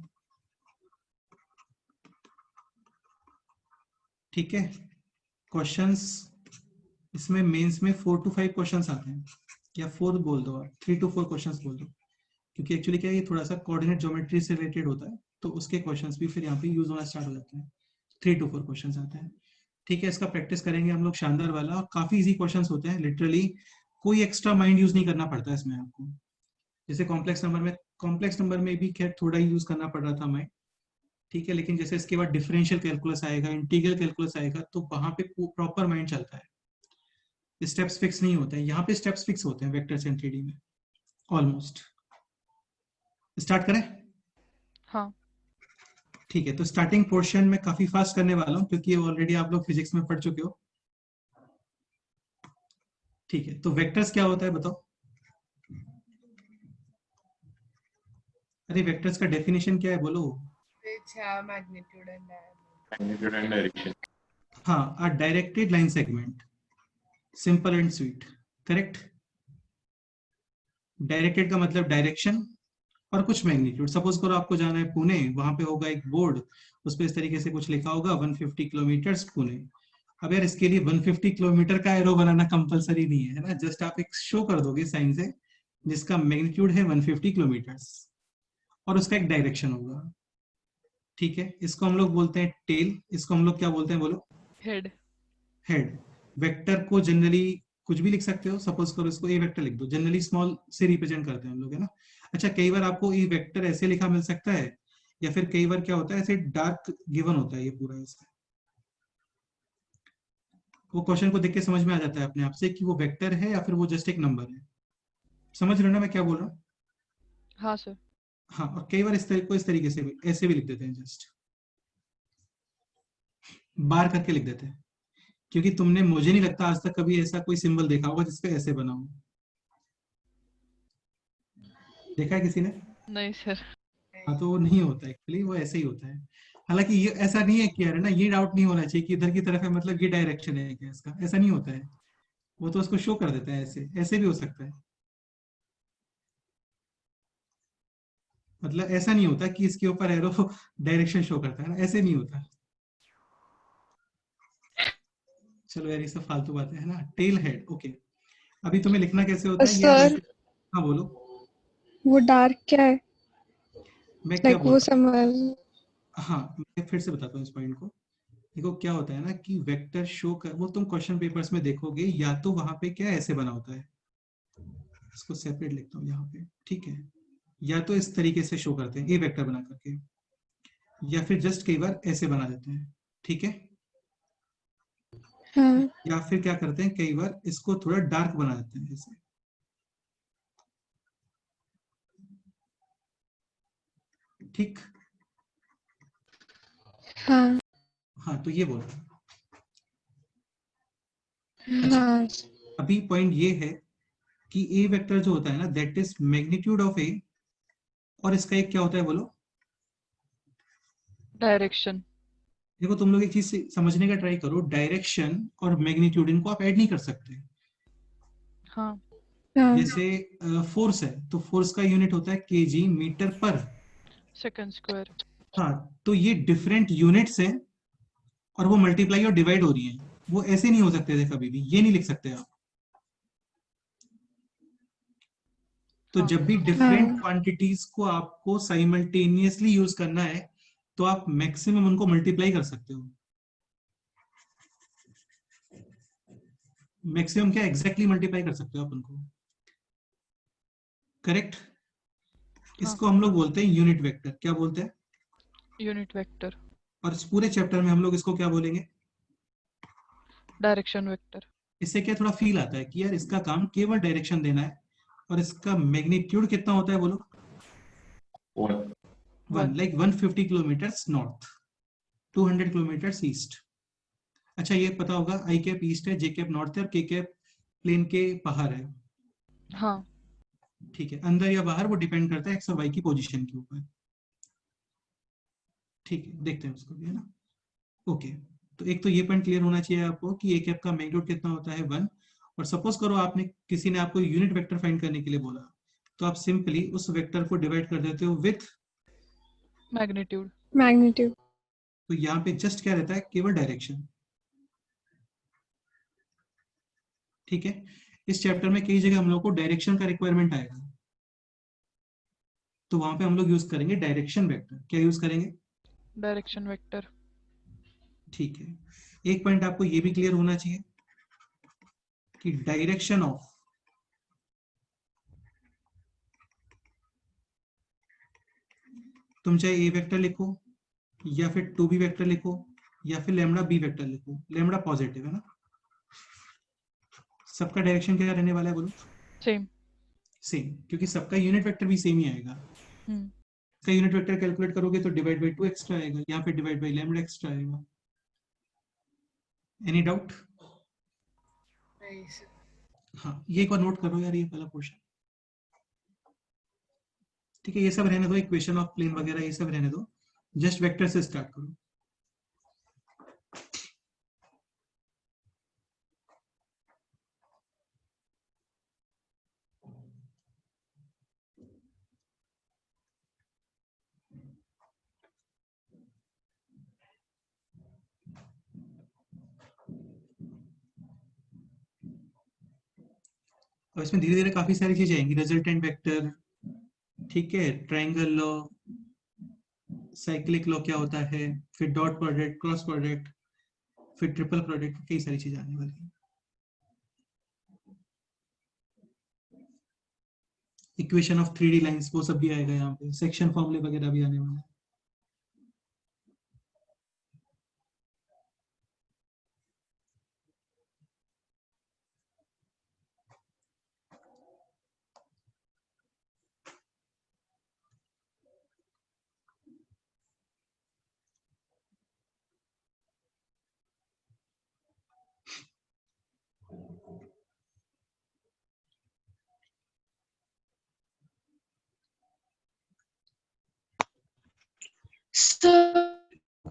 ठीक है, क्वेश्चंस इसमें मेंस में 4 to 5 क्वेश्चंस आते हैं, या 4 बोल दो आप, 3 to 4 क्वेश्चंस बोल दो, क्योंकि एक्चुअली क्या है ये थोड़ा सा कोऑर्डिनेट ज्योमेट्री से रिलेटेड होता है, तो उसके क्वेश्चंस भी फिर यहाँ पे यूज होना स्टार्ट हो जाते हैं। 3 to 4 क्वेश्चंस आते हैं। ठीक है, इसका प्रैक्टिस करेंगे हम लोग शानदार वाला, और काफी इजी क्वेश्चंस होते हैं, लिटरली कोई एक्स्ट्रा माइंड यूज नहीं करना पड़ता है इसमें आपको। जैसे कॉम्प्लेक्स नंबर में भी खैर थोड़ा ही यूज करना पड़ रहा था माइंड, ठीक है, लेकिन जैसे इसके बाद डिफरेंशियल कैलकुलस आएगा, इंटीग्रल कैलकुलस आएगा, तो वहां पे प्रॉपर माइंड चलता है, स्टेप्स फिक्स नहीं होते हैं। यहाँ पे स्टेप्स फिक्स होते हैं वेक्टर्स एंड 3D में ऑलमोस्ट। स्टार्ट करें। हाँ ठीक है, तो स्टार्टिंग पोर्शन में काफी फास्ट करने वाला हूँ, क्योंकि ऑलरेडी आप लोग फिजिक्स में पढ़ चुके हो। ठीक है, तो वेक्टर्स क्या होता है बताओ। अरे वेक्टर्स का डेफिनेशन क्या है बोलो। Which have magnitude and diameter. Magnitude and direction. हाँ, a directed line segment, simple and sweet, correct. Directed का मतलब डायरेक्शन और कुछ मैग्नीट्यूड। सपोज करो आपको जाना है पुणे, वहां पे होगा एक बोर्ड, उस पर इस तरीके से कुछ लिखा होगा 150 किलोमीटर पुणे। अब यार इसके लिए 150 किलोमीटर का एरो बनाना कंपलसरी नहीं है ना, जस्ट आप एक शो कर दोगे साइन से जिसका मैग्नीट्यूड है 150 किलोमीटर, और उसका एक डायरेक्शन होगा। ठीक है, इसको हम लोग बोलते हैं टेल, इसको हम लोग क्या बोलते हैं बोलो। हेड। हेड। वेक्टर को जनरली कुछ भी लिख सकते हो, सपोज करो इसको ए वेक्टर लिख दो, जनरली स्मॉल से रिप्रेजेंट करते हैं हम लोग, है ना। अच्छा, कई बार आपको ए वेक्टर ऐसे लिखा मिल सकता है या फिर कई बार क्या होता है ऐसे डार्क गिवन होता है ये पूरा ऐसा, वो क्वेश्चन को देख के समझ में आ जाता है अपने आप से कि वो वेक्टर है या फिर वो जस्ट एक नंबर है। समझ रहे हो ना मैं क्या बोल रहा हूँ? हाँ सर। हाँ, और कई बार इस तरीके से भी ऐसे भी लिख देते हैं, जस्ट बार करके लिख देते हैं, क्योंकि तुमने, मुझे नहीं लगता आज तक कभी ऐसा कोई सिंबल देखा होगा जिसपे ऐसे बना हो। देखा है किसी ने? नहीं सर। हाँ, तो वो नहीं होता एक्चुअली, वो ऐसे ही होता है। हालांकि ये ऐसा नहीं है कि यार ना, ये डाउट नहीं होना चाहिए कि इधर की तरफ है मतलब ये डायरेक्शन है क्या इसका, ऐसा नहीं होता है। वो तो उसको शो कर देता है, ऐसे ऐसे भी हो सकता है। मतलब ऐसा नहीं होता कि इसके ऊपर एरो डायरेक्शन शो करता है ना, ऐसे नहीं होता। चलो यार, ये सब फालतू बातें है ना। Tail head, okay. अभी तुम्हें लिखना कैसे होता है ये सर हाँ बोलो। वो डार्क क्या है? मैं क्या लाइक वो बोल समझ। हाँ, मैं फिर से बताता हूँ इस पॉइंट को। देखो क्या होता है ना कि वेक्टर शो कर, वो तुम क्वेश्चन पेपर्स में देखोगे, या तो वहां पे क्या ऐसे बना होता है, इसको सेपरेट लिखता हूँ यहाँ पे, ठीक है, या तो इस तरीके से शो करते हैं ए वेक्टर बना करके, या फिर जस्ट कई बार ऐसे बना देते हैं, ठीक है, हाँ या फिर क्या करते हैं कई बार इसको थोड़ा डार्क बना देते हैं ऐसे, ठीक। हाँ हाँ, तो ये बोल रहा हूँ। अच्छा, हाँ अभी पॉइंट ये है कि ए वेक्टर जो होता है ना, दैट इज मैग्नीट्यूड ऑफ ए, और इसका एक क्या होता है बोलो? डायरेक्शन। देखो तुम लोग एक चीज समझने का ट्राई करो, डायरेक्शन और मैग्नीट्यूड इनको आप ऐड नहीं कर सकते। हाँ। हाँ जैसे फोर्स है तो फोर्स का यूनिट होता है केजी मीटर पर। Second square. हाँ, तो ये डिफरेंट यूनिट्स हैं और वो मल्टीप्लाई और डिवाइड हो रही हैं, वो ऐसे नहीं हो सकते थे कभी भी, ये नहीं लिख सकते आप। तो हाँ। जब भी डिफरेंट हाँ क्वांटिटीज को आपको साइमल्टेनियसली यूज करना है तो आप मैक्सिमम उनको मल्टीप्लाई कर सकते हो। मैक्सिमम क्या, एग्जैक्टली मल्टीप्लाई कर सकते हो आप उनको, करेक्ट। हाँ। इसको हम लोग बोलते हैं यूनिट वेक्टर। क्या बोलते हैं? Unit vector. और इस पूरे चैप्टर में हम लोग इसको क्या बोलेंगे? Direction vector. इससे क्या थोड़ा फील आता है कि यार इसका काम केवल डायरेक्शन देना है, और इसका मैग्नीट्यूड कितना होता है बोलो? 1. 1, like 150 kilometre north, 200 kilometre east. अच्छा, ये पता होगा आई कैप ईस्ट है, जे कैप नॉर्थ है, और के कैप प्लेन के बाहर है, हाँ। ठीक है। अंदर या बाहर वो डिपेंड करता है एक्स और वाई की पोजीशन के ऊपर, ठीक है। देखते हैं उसको भी, है ना। ओके, तो एक तो ये पॉइंट क्लियर होना चाहिए आपको कि ए कैप का मैग्नीट्यूड कितना होता है, 1। और सपोज करो आपने, किसी ने आपको यूनिट वेक्टर फाइंड करने के लिए बोला, तो आप सिंपली उस वेक्टर को डिवाइड कर देते हो विथ मैग्नीट्यूड। मैग्नीट्यूड। तो यहाँ पे जस्ट क्या रहता है, केवल डायरेक्शन, ठीक है। इस चैप्टर में कई जगह हम लोग को डायरेक्शन का रिक्वायरमेंट आएगा, तो वहां पे हम लोग यूज करेंगे डायरेक्शन वेक्टर। क्या यूज करेंगे? Direction vector. ठीक है। एक पॉइंट आपको ये भी क्लियर होना चाहिए कि डायरेक्शन ऑफ तुम चाहे ए वेक्टर लिखो, या फिर 2b वेक्टर लिखो, या फिर लैम्डा बी वेक्टर लिखो, लैम्डा पॉजिटिव है ना, सबका डायरेक्शन क्या रहने वाला है बोलो? सेम। सेम, क्योंकि सबका यूनिट वेक्टर भी सेम ही आएगा। का यूनिट वेक्टर कैलकुलेट करोगे तो डिवाइड बाई 2 एक्स्ट्रा आएगा, यहाँ पे डिवाइड बाई लैम्डा एक्स्ट्रा आएगा। Any doubt? नहीं sir. हाँ, ये एक बार नोट करो यार, ये पहला क्वेश्चन, ठीक है। ये सब रहने दो, इक्वेशन ऑफ प्लेन वगैरह ये सब रहने दो, जस्ट वेक्टर से स्टार्ट करो। और इसमें धीरे धीरे काफी सारी चीजें आएंगी, रिजल्टेंट वेक्टर, ठीक है, ट्रायंगल लॉ, साइक्लिक लॉ क्या होता है, फिर डॉट प्रोडक्ट, क्रॉस प्रोडक्ट, फिर ट्रिपल प्रोडक्ट, कई सारी चीजें आने वाली है। इक्वेशन ऑफ 3D लाइंस वो सब भी आएगा यहाँ पे, सेक्शन फॉर्मूले वगैरह भी आने वाले हैं।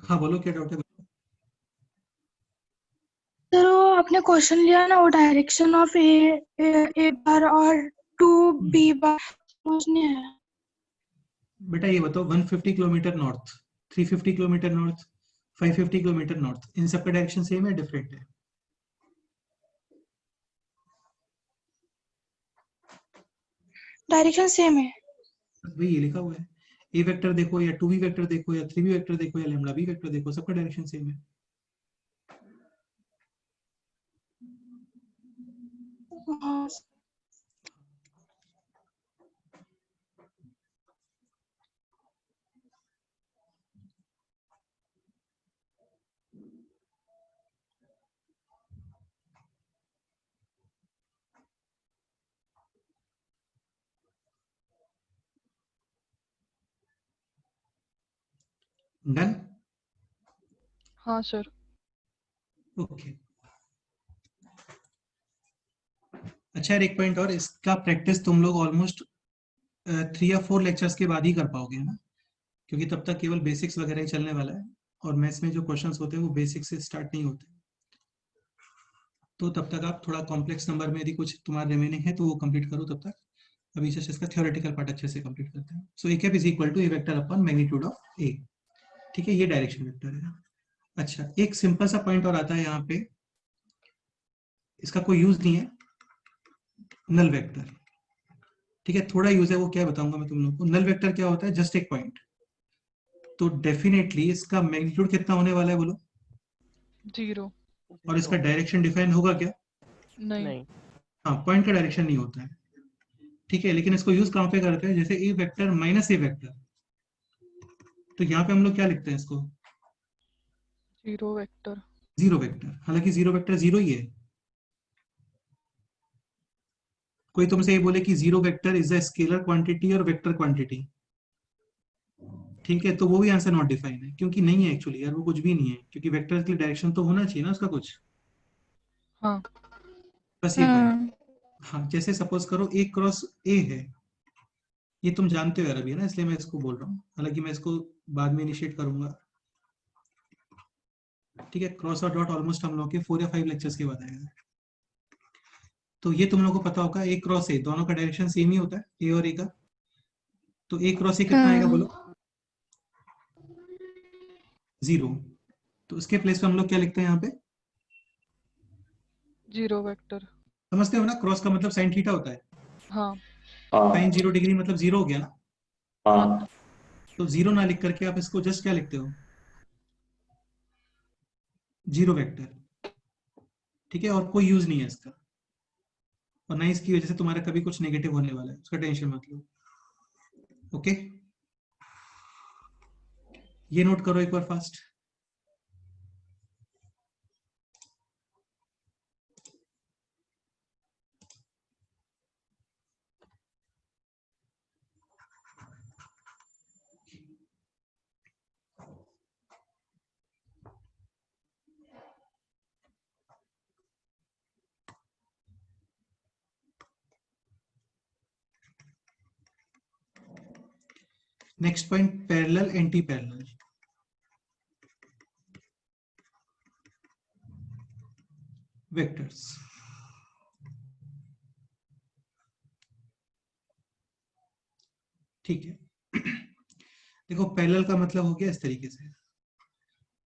हाँ बोलो क्या डाउट है? सर वो आपने क्वेश्चन लिया ना, वो डायरेक्शन ऑफ ए बार और 2b बार समझ नहीं आया। बेटा ये बताओ 150 kilometre north, 350 kilometre north, 550 kilometre north, इन सबका डायरेक्शन सेम है डिफरेंट है? डायरेक्शन सेम है। भाई ये लिखा हुआ है, ए वेक्टर देखो या 2b वेक्टर देखो या 3b वेक्टर देखो या लैम्डा b वेक्टर देखो, सबका डायरेक्शन सेम है। हाँ डन? हाँ सर। ओके। अच्छा यार एक पॉइंट और, इसका प्रैक्टिस तुम लोग ऑलमोस्ट 3 या 4 लेक्चर्स के बाद ही कर पाओगे है ना, क्योंकि तब तक केवल बेसिक्स वगैरह ही चलने वाला है और मैथ्स में जो क्वेश्चंस होते हैं वो बेसिक्स से स्टार्ट नहीं होते। तो तब तक आप थोड़ा कॉम्प्लेक्स नंबर में यदि कुछ तुम्हारा रिमेनिंग है तो वो कंप्लीट करो तब तक। अभी जस्ट इसका थ्योरेटिकल पार्ट अच्छे से कंप्लीट करते हैं। So a cap is equal to a vector upon magnitude of a. ठीक है, ये डायरेक्शन वेक्टर है। अच्छा एक सिंपल सा पॉइंट और आता है यहाँ पे, इसका कोई यूज नहीं है, नल वेक्टर। ठीक है, थोड़ा यूज है, वो क्या बताऊंगा मैं तुम लोगों को। नल वेक्टर क्या होता है? जस्ट एक पॉइंट। तो डेफिनेटली इसका मैग्नीट्यूड कितना होने वाला है बोलो? 0। और इसका डायरेक्शन डिफाइन होगा क्या? नहीं। हाँ, पॉइंट का डायरेक्शन नहीं होता है। ठीक है, लेकिन इसको यूज कहाँ पे करते हैं? जैसे ए वेक्टर माइनस ए वेक्टर, तो यहाँ पे हम लोग क्या लिखते हैं इसको? 0 वेक्टर। Zero vector. हालांकि जीरो वेक्टर जीरो ही है। कोई तुमसे ये बोले कि zero vector is a scalar quantity और वेक्टर क्वांटिटी, ठीक है, तो वो भी आंसर नॉट डिफाइन है, क्योंकि नहीं है एक्चुअली यार, वो कुछ भी नहीं है, क्योंकि वेक्टर के लिए डायरेक्शन तो होना चाहिए ना उसका कुछ। हाँ। बस ये पॉइंट। हाँ, जैसे सपोज करो ए क्रॉस ए है, ये तुम जानते हो यार अभी है ना, इसलिए मैं इसको बोल रहा हूँ, हालांकि मैं इसको बाद में इनिशिएट करूंगा। ठीक है, क्रॉस और डॉट ऑलमोस्ट हम लोग के 4 या 5 लेक्चर्स के बाद आएगा। तो ये तुम लोगों को पता होगा, ए क्रॉस ए दोनों का डायरेक्शन सेम ही होता है, ए और ए का। तो ए क्रॉस ए कितना आएगा बोलो? 0। तो उसके प्लेस पे हम लोग क्या लिखते हैं यहाँ पे? 0 वेक्टर। समझते हो ना, क्रॉस का मतलब साइन थीटा होता है। हाँ। साइन 0 डिग्री मतलब 0 हो गया ना। हाँ तो 0 ना लिख करके आप इसको जस्ट क्या लिखते हो? 0 वेक्टर। ठीक है, और कोई यूज नहीं है इसका, और ना इसकी वजह से तुम्हारा कभी कुछ नेगेटिव होने वाला है, उसका टेंशन मत लो। ओके, ये नोट करो एक बार fast. Next point, parallel anti parallel. Vectors. ठीक है, देखो पैरेलल का मतलब हो गया इस तरीके से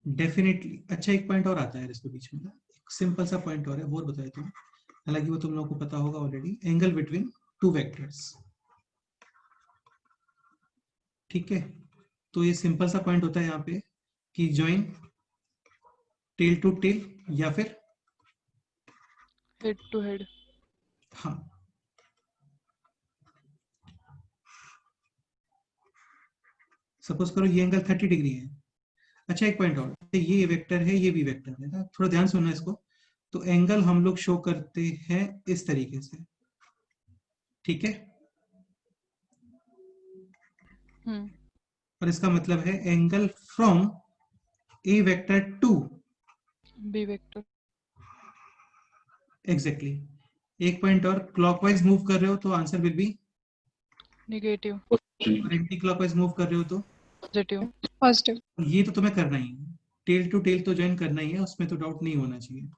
डेफिनेटली। अच्छा एक पॉइंट और आता है इसके बीच में, एक सिंपल सा पॉइंट और है, वो बता देता हूँ, हालांकि वो तुम लोगों को पता होगा already. Angle between two vectors. ठीक है, तो ये सिंपल सा पॉइंट होता है यहाँ पे कि जॉइन टेल टू टेल या फिर हेड टू हेड। हाँ, सपोज करो ये एंगल 30 डिग्री है। अच्छा एक पॉइंट और, ये वेक्टर है, ये भी वेक्टर है ना, थोड़ा ध्यान सुनना इसको। तो एंगल हम लोग शो करते हैं इस तरीके से, ठीक है, और इसका मतलब है angle from a vector to b vector. Exactly. एक पॉइंट और, क्लॉकवाइज मूव कर रहे हो तो आंसर विल बी नेगेटिव। और एंटी क्लॉकवाइज मूव कर रहे हो तो पॉजिटिव। पॉजिटिव। ये तो तुम्हें करना ही है। टेल टू टेल तो ज्वाइन करना ही है, उसमें तो डाउट नहीं होना चाहिए,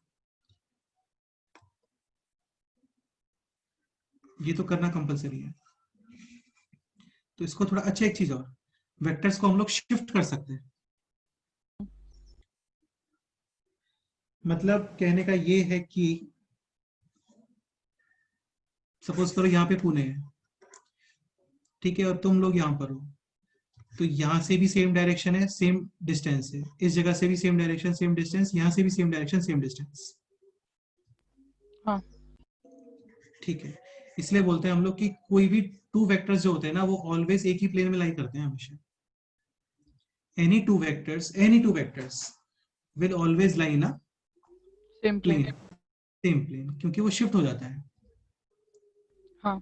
ये तो करना कंपलसरी है। तो इसको थोड़ा अच्छा, एक चीज और, वेक्टर्स को हम लोग शिफ्ट कर सकते हैं। मतलब कहने का ये है कि सपोज करो यहाँ पे पुणे है, ठीक है, और तुम लोग यहाँ पर हो, तो यहाँ से भी सेम डायरेक्शन है, सेम डिस्टेंस है, इस जगह से भी सेम डायरेक्शन सेम डिस्टेंस, यहाँ से भी सेम डायरेक्शन सेम डिस्टेंस। हाँ। ठीक है, इसलिए बोलते हैं हम लोग कि कोई भी टू वेक्टर्स जो होते हैं ना, वो ऑलवेज एक ही प्लेन में लाई करते हैं हमेशा। any two vectors will always lie in a same plane, plane. same plane, क्योंकि वो शिफ्ट हो जाता है। हाँ।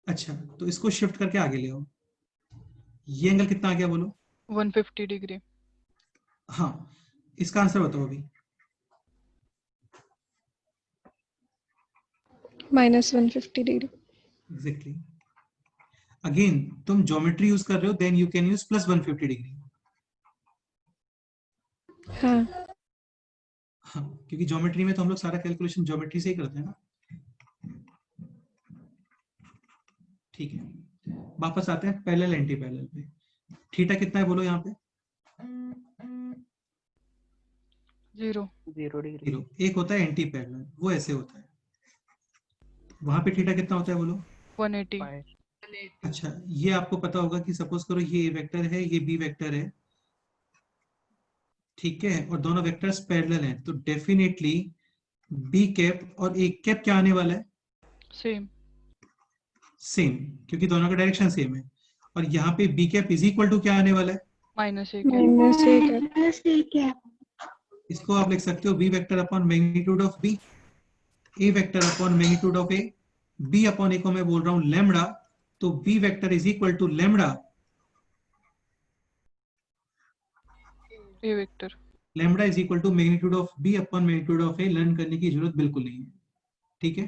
अच्छा, तो इसको शिफ्ट करके आगे ले आओ, ये एंगल कितना आ गया बोलो? 150 डिग्री। हाँ, इसका आंसर बताओ अभी। -150 degree. एग्जैक्टली। अगेन तुम ज्योमेट्री यूज कर रहे हो, then you can use +150 degree. हाँ. हाँ, क्योंकि ज्योमेट्री में तो हम लोग सारा कैलकुलेशन ज्योमेट्री से ही करते हैं ना। ठीक है, वापस आते हैं पैरेलल एंटी पैरेलल पे। थीटा कितना है बोलो यहाँ पे? 0। 0 degree. 0। एक होता है एंटी पैरेलल, वो ऐसे होता है। वहां पे थीटा कितना होता है बोलो? 180। अच्छा, ये आपको पता होगा कि सपोज करो ये ए वेक्टर है, ये बी वेक्टर है, ठीक है, और दोनों वेक्टर्स पैरेलल हैं, तो डेफिनेटली बी कैप और ए कैप क्या आने वाला है? सेम। सेम, क्योंकि दोनों का डायरेक्शन सेम है। और यहाँ पे b cap is equal to क्या आने वाला है? -1 है। इसको आप लिख सकते हो b vector upon magnitude of b, a vector upon magnitude of a, b upon a को मैं बोल रहा हूं लैम्डा, तो b vector is equal to lambda, a vector. Lambda is equal to magnitude of b upon magnitude of a. Learn करने की जरूरत बिल्कुल नहीं है, ठीक है।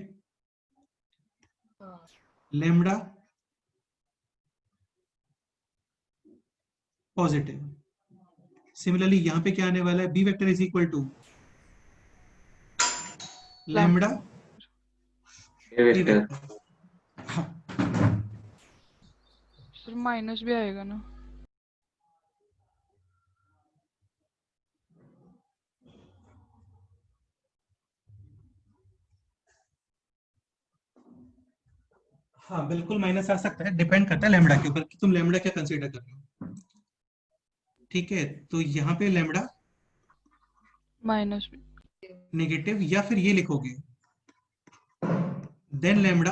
Lambda positive. सिमिलरली यहां पे क्या आने वाला है? B vector is equal to lambda A a vector. Vector. हाँ, सर माइनस भी आएगा ना? हाँ बिल्कुल माइनस आ सकता है, डिपेंड करता है लैम्डा के ऊपर कि तुम लैम्डा क्या कंसीडर कर रहे हो। ठीक है, तो यहाँ पे लैम्डा माइनस भी। नेगेटिव, या फिर ये लिखोगे देन लैम्डा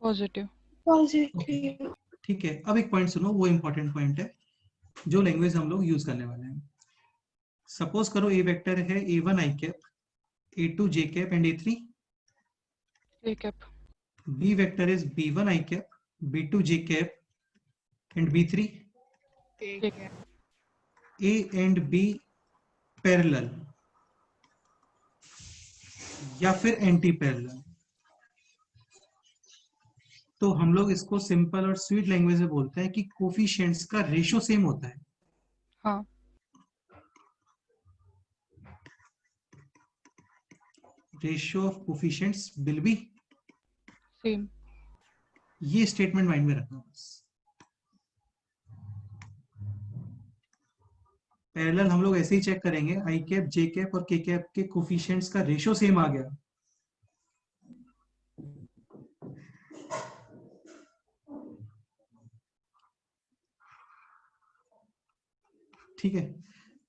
पॉजिटिव। पॉजिटिव। ठीक है, अब एक पॉइंट सुनो, वो इंपॉर्टेंट पॉइंट है जो लैंग्वेज हम लोग यूज करने वाले हैं। सपोज करो ए वेक्टर है a1 i cap, a2 j cap and a3, A cap. b vector is b1 i cap, b2 j cap and b3, A cap. a and b parallel या फिर एंटी पैरेलल। तो हम लोग इसको सिंपल और स्वीट लैंग्वेज में बोलते हैं कि कोफिशिएंट्स का रेशियो सेम होता है। हाँ। Ratio of coefficients will be same. ये स्टेटमेंट माइंड में रखना बस। पैरेलल हम लोग ऐसे ही चेक करेंगे, आई कैप जे कैप और के कैप के कोफिशिएंट्स का रेशियो सेम आ गया, ठीक है,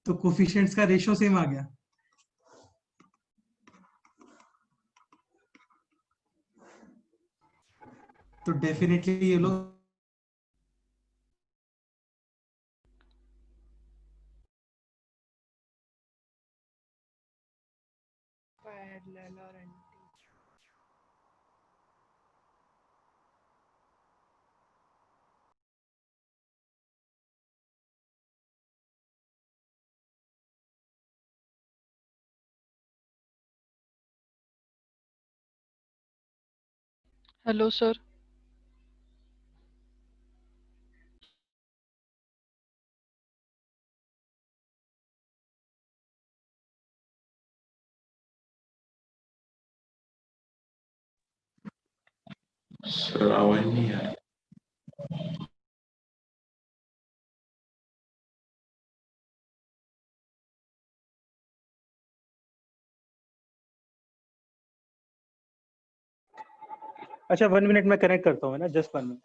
तो कोफिशिएंट्स का रेशियो सेम आ गया, तो डेफिनेटली ये लोग हेलो सर। सर आवाज नहीं आ रही। अच्छा 1 मिनट में कनेक्ट करता हूँ ना, just 1 minute.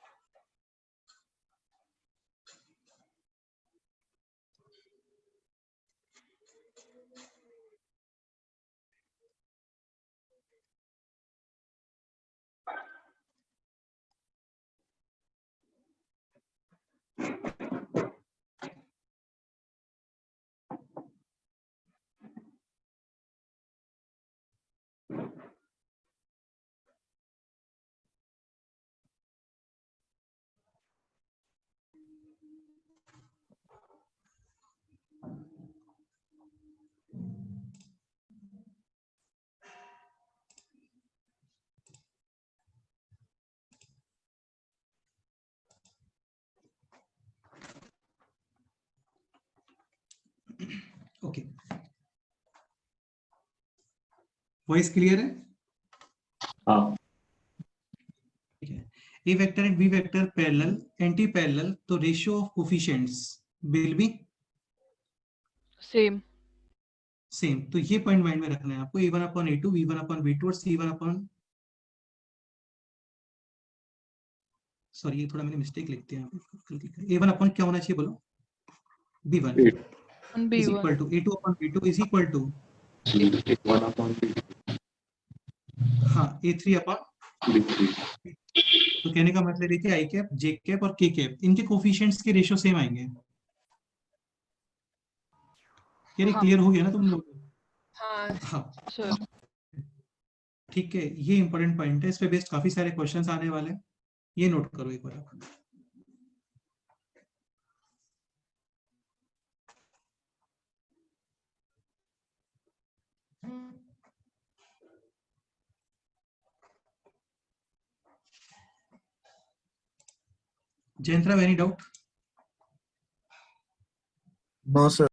Okay, voice clear है? हाँ ठीक है। A vector and b vector parallel, anti parallel, तो ratio of coefficients will be same. Same. तो ये पॉइंट माइंड में रखना है आपको, a1 upon a2, v1 upon v2 और c1 अपॉन, सॉरी ये थोड़ा मैंने मिस्टेक लिख दिया a1 अपॉन क्या होना चाहिए बोलो, b1 8 1 is B1 equal to a2 upon b2 is equal to, 1 upon हाँ a3 अपॉन, b3। तो कहने का मतलब है कि आई कैप, जे कैप और के कैप, इनके कोफिशिएंट्स के रेशियो सेम आएंगे। ये हाँ क्लियर हो गया ना तुम लोग? हाँ हाँ सर। ठीक है, ये इंपॉर्टेंट पॉइंट है, इस पे बेस्ड काफी सारे क्वेश्चंस आने वाले हैं, ये नोट करो एक बार आप। Jayant Rao, any doubt? No sir.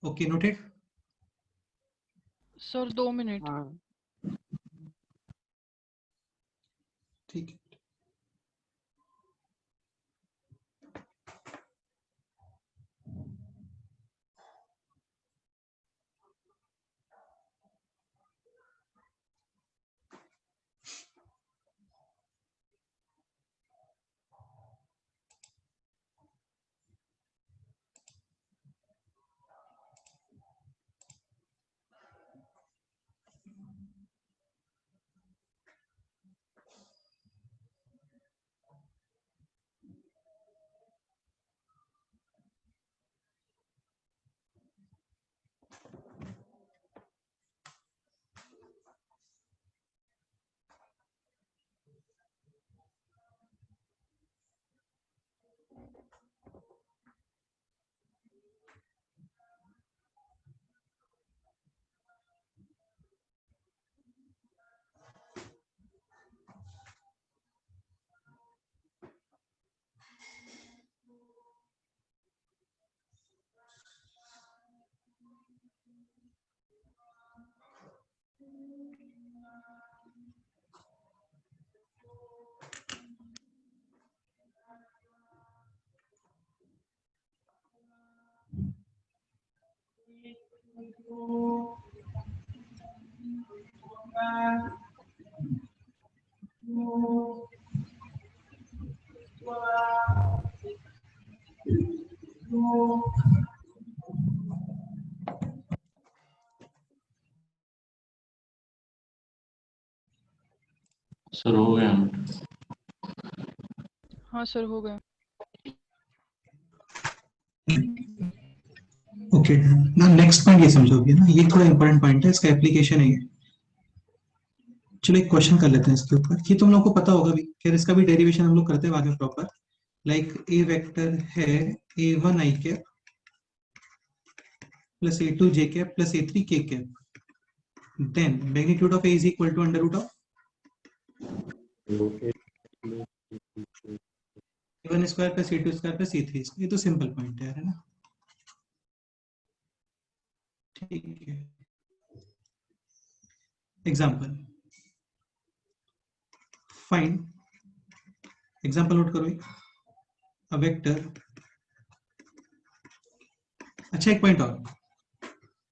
Okay, noted. Sir 2 minute. हाँ ठीक है, सर हो गया। हाँ सर हो गया। ओके ना, नेक्स्ट पॉइंट ये समझोगे ना, ये थोड़ा इंपॉर्टेंट पॉइंट है, इसका एप्लीकेशन है ये। चलो एक क्वेश्चन कर लेते हैं इसके ऊपर, ये तुम लोगों को पता होगा भी, फिर इसका भी डेरिवेशन हम लोग करते हैं बाद में प्रॉपर। लाइक ए वेक्टर है a1 i cap plus a2 j cap plus a3 k cap, then magnitude of a is equal to under root of a1 square plus a2 square plus a3 square. ये तो सिंपल पॉइंट है ना, ठीक है। एग्जाम्पल फाइंड, एग्जाम्पल नोट करो, अ वेक्टर। अच्छा एक पॉइंट और,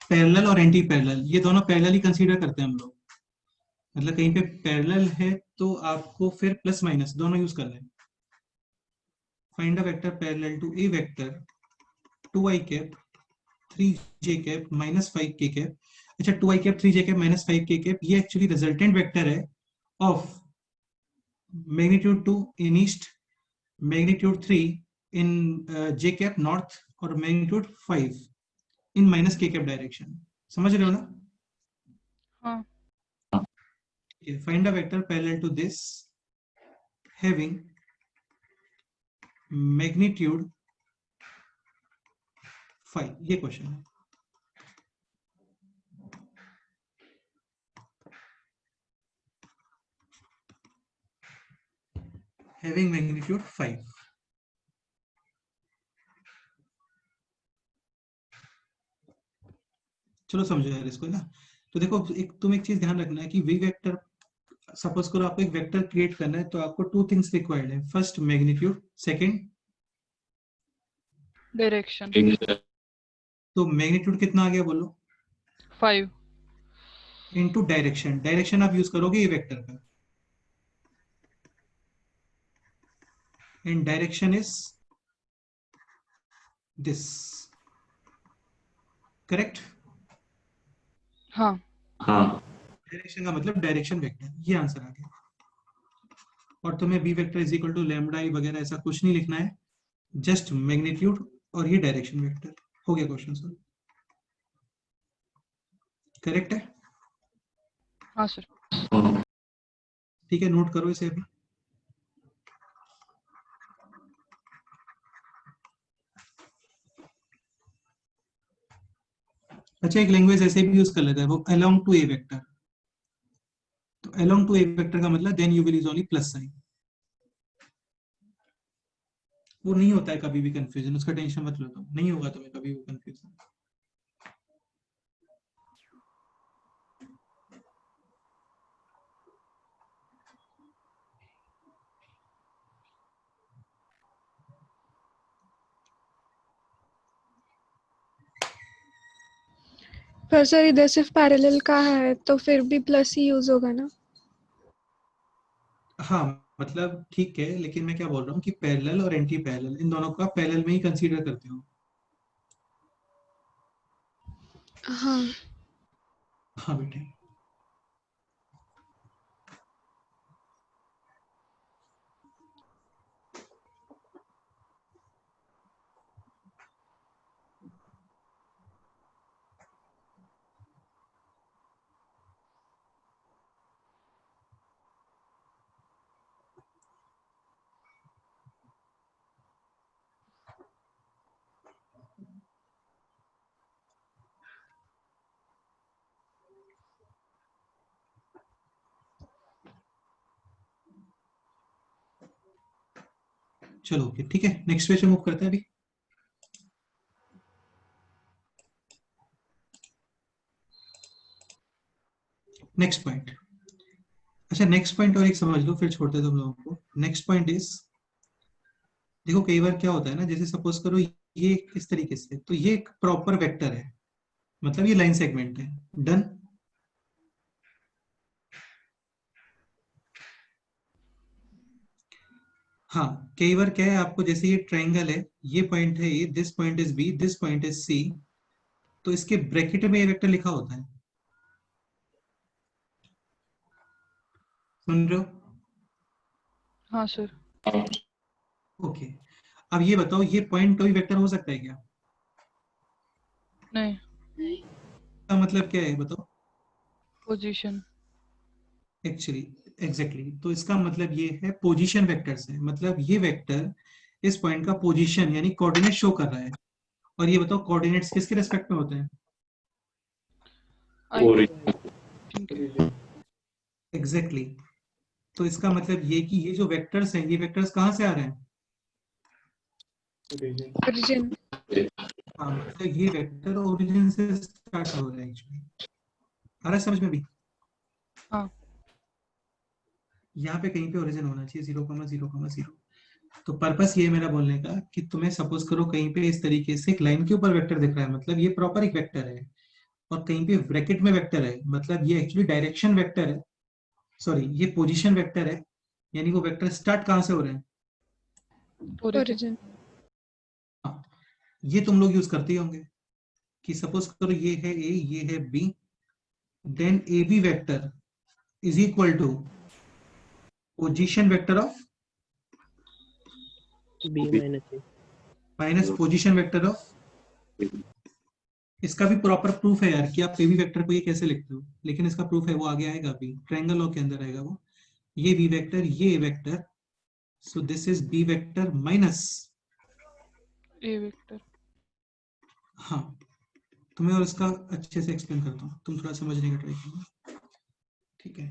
पैरेलल और एंटी पैरेलल, ये दोनों पैरेलल ही कंसीडर करते हैं हम लोग, मतलब कहीं पे पैरेलल है तो आपको फिर प्लस माइनस दोनों यूज कर लें। Find a vector parallel to a vector 2i cap 3j cap minus 5k cap. अच्छा 2i cap 3j cap minus 5k cap, ये एक्चुअली रिजल्टेंट वेक्टर है of magnitude 2 in east, magnitude 3 in j cap north, और magnitude 5 in minus k cap direction. समझ रहे हो ना? हाँ Find a vector parallel to this having magnitude 5, ये क्वेश्चन है। Having magnitude 5, चलो समझो यार इसको ना। तो देखो तुम एक चीज ध्यान रखना है कि वी वेक्टर, सपोज करो आपको एक वेक्टर क्रिएट करना है तो आपको 2 थिंग्स रिक्वायर्ड है, फर्स्ट मैग्नीट्यूड, सेकंड डायरेक्शन। तो मैग्नीट्यूड कितना आ गया बोलो? 5 इनटू डायरेक्शन, डायरेक्शन आप यूज करोगे ये वेक्टर का, and direction is this, correct? हाँ हाँ डायरेक्शन का मतलब डायरेक्शन वेक्टर, ये आंसर आ गया। और तुम्हें v vector is equal to lambda i वगैरह ऐसा कुछ नहीं लिखना है, जस्ट मैग्नीट्यूड और ये डायरेक्शन वेक्टर। हो गया क्वेश्चन सर, करेक्ट है? हाँ सर। हाँ। ठीक है, नोट करो इसे अभी। अच्छा एक लैंग्वेज ऐसे भी यूज कर लेता है वो, अलोंग टू ए वेक्टर। तो अलोंग टू ए वेक्टर का मतलब then you will use only plus sign, वो नहीं होता है कभी भी कंफ्यूजन, उसका टेंशन मत लो, तुम नहीं होगा तुम्हें कभी भी कंफ्यूजन। पर सर इधर सिर्फ पैरेलल का है तो फिर भी प्लस ही यूज होगा ना? हाँ मतलब ठीक है, लेकिन मैं क्या बोल रहा हूँ कि पैरेलल और एंटी पैरेलल इन दोनों का पैरेलल में ही कंसीडर करते हो। हाँ हाँ बेटे, चलो ओके ठीक है, नेक्स्ट पेज पे मूव करते हैं अभी। नेक्स्ट पॉइंट, अच्छा नेक्स्ट पॉइंट और एक समझ लो फिर छोड़ते तुम लोगों को। नेक्स्ट पॉइंट इज, देखो कई बार क्या होता है ना, जैसे सपोज करो ये इस तरीके से, तो ये एक प्रॉपर वेक्टर है, मतलब ये लाइन सेगमेंट है। डन। हाँ, कई बार क्या है आपको, जैसे ये ट्रायंगल है, ये पॉइंट है a, this point is b, this point is c, तो इसके ब्रैकेट में ये वेक्टर लिखा होता है। सुन रहे हो? हाँ सर। ओके। अब ये बताओ, ये पॉइंट कभी वेक्टर हो सकता है क्या? नहीं। इसका मतलब क्या है बताओ? पोजीशन। एक्चुअली एग्जैक्टली, तो इसका मतलब ये है पोजीशन वेक्टर से, मतलब ये वेक्टर इस पॉइंट का पोजीशन यानी कोऑर्डिनेट शो कर रहा है। और ये बताओ कोऑर्डिनेट्स किसके रेस्पेक्ट में होते हैं? origin, exactly. तो इसका मतलब ये कि ये जो वेक्टर्स हैं, ये वेक्टर्स कहाँ से आ रहे हैं? origin. हाँ, मतलब ये वेक्टर ओरिजिन से स्टार्ट हो रहा है एक्चुअली। आ रहा है समझ में भी? हाँ। यहाँ पे कहीं पे ओरिजिन होना चाहिए 0,0,0। तो पर्पस ये है मेरा बोलने का कि तुम्हें सपोज करो कहीं पे इस तरीके से एक लाइन के ऊपर वेक्टर दिख रहा है, मतलब ये प्रॉपर एक वेक्टर है, और कहीं पे ब्रैकेट में वेक्टर है, मतलब ये एक्चुअली डायरेक्शन वेक्टर है, सॉरी ये पोजीशन वेक्टर है, यानी वो वेक्टर स्टार्ट कहाँ से हो रहे हैं? ओरिजिन। Origin. हाँ, ये तुम लोग यूज करते ही होंगे कि सपोज करो ये है ए, ये है b, then a b vector is equal to position vector of B minus A. Minus position vector of. इसका भी प्रॉपर प्रूफ है यार कि आप ए बी वेक्टर को ये कैसे लिखते हो, लेकिन इसका प्रूफ है वो आगे आएगा, अभी ट्रायंगल लॉ के अंदर आएगा वो। ये बी वेक्टर, ये a vector, so this is b vector minus a vector. हाँ, तुम्हें और इसका अच्छे से एक्सप्लेन करता हूँ, तुम थोड़ा समझने का ट्राई करो। ठीक है,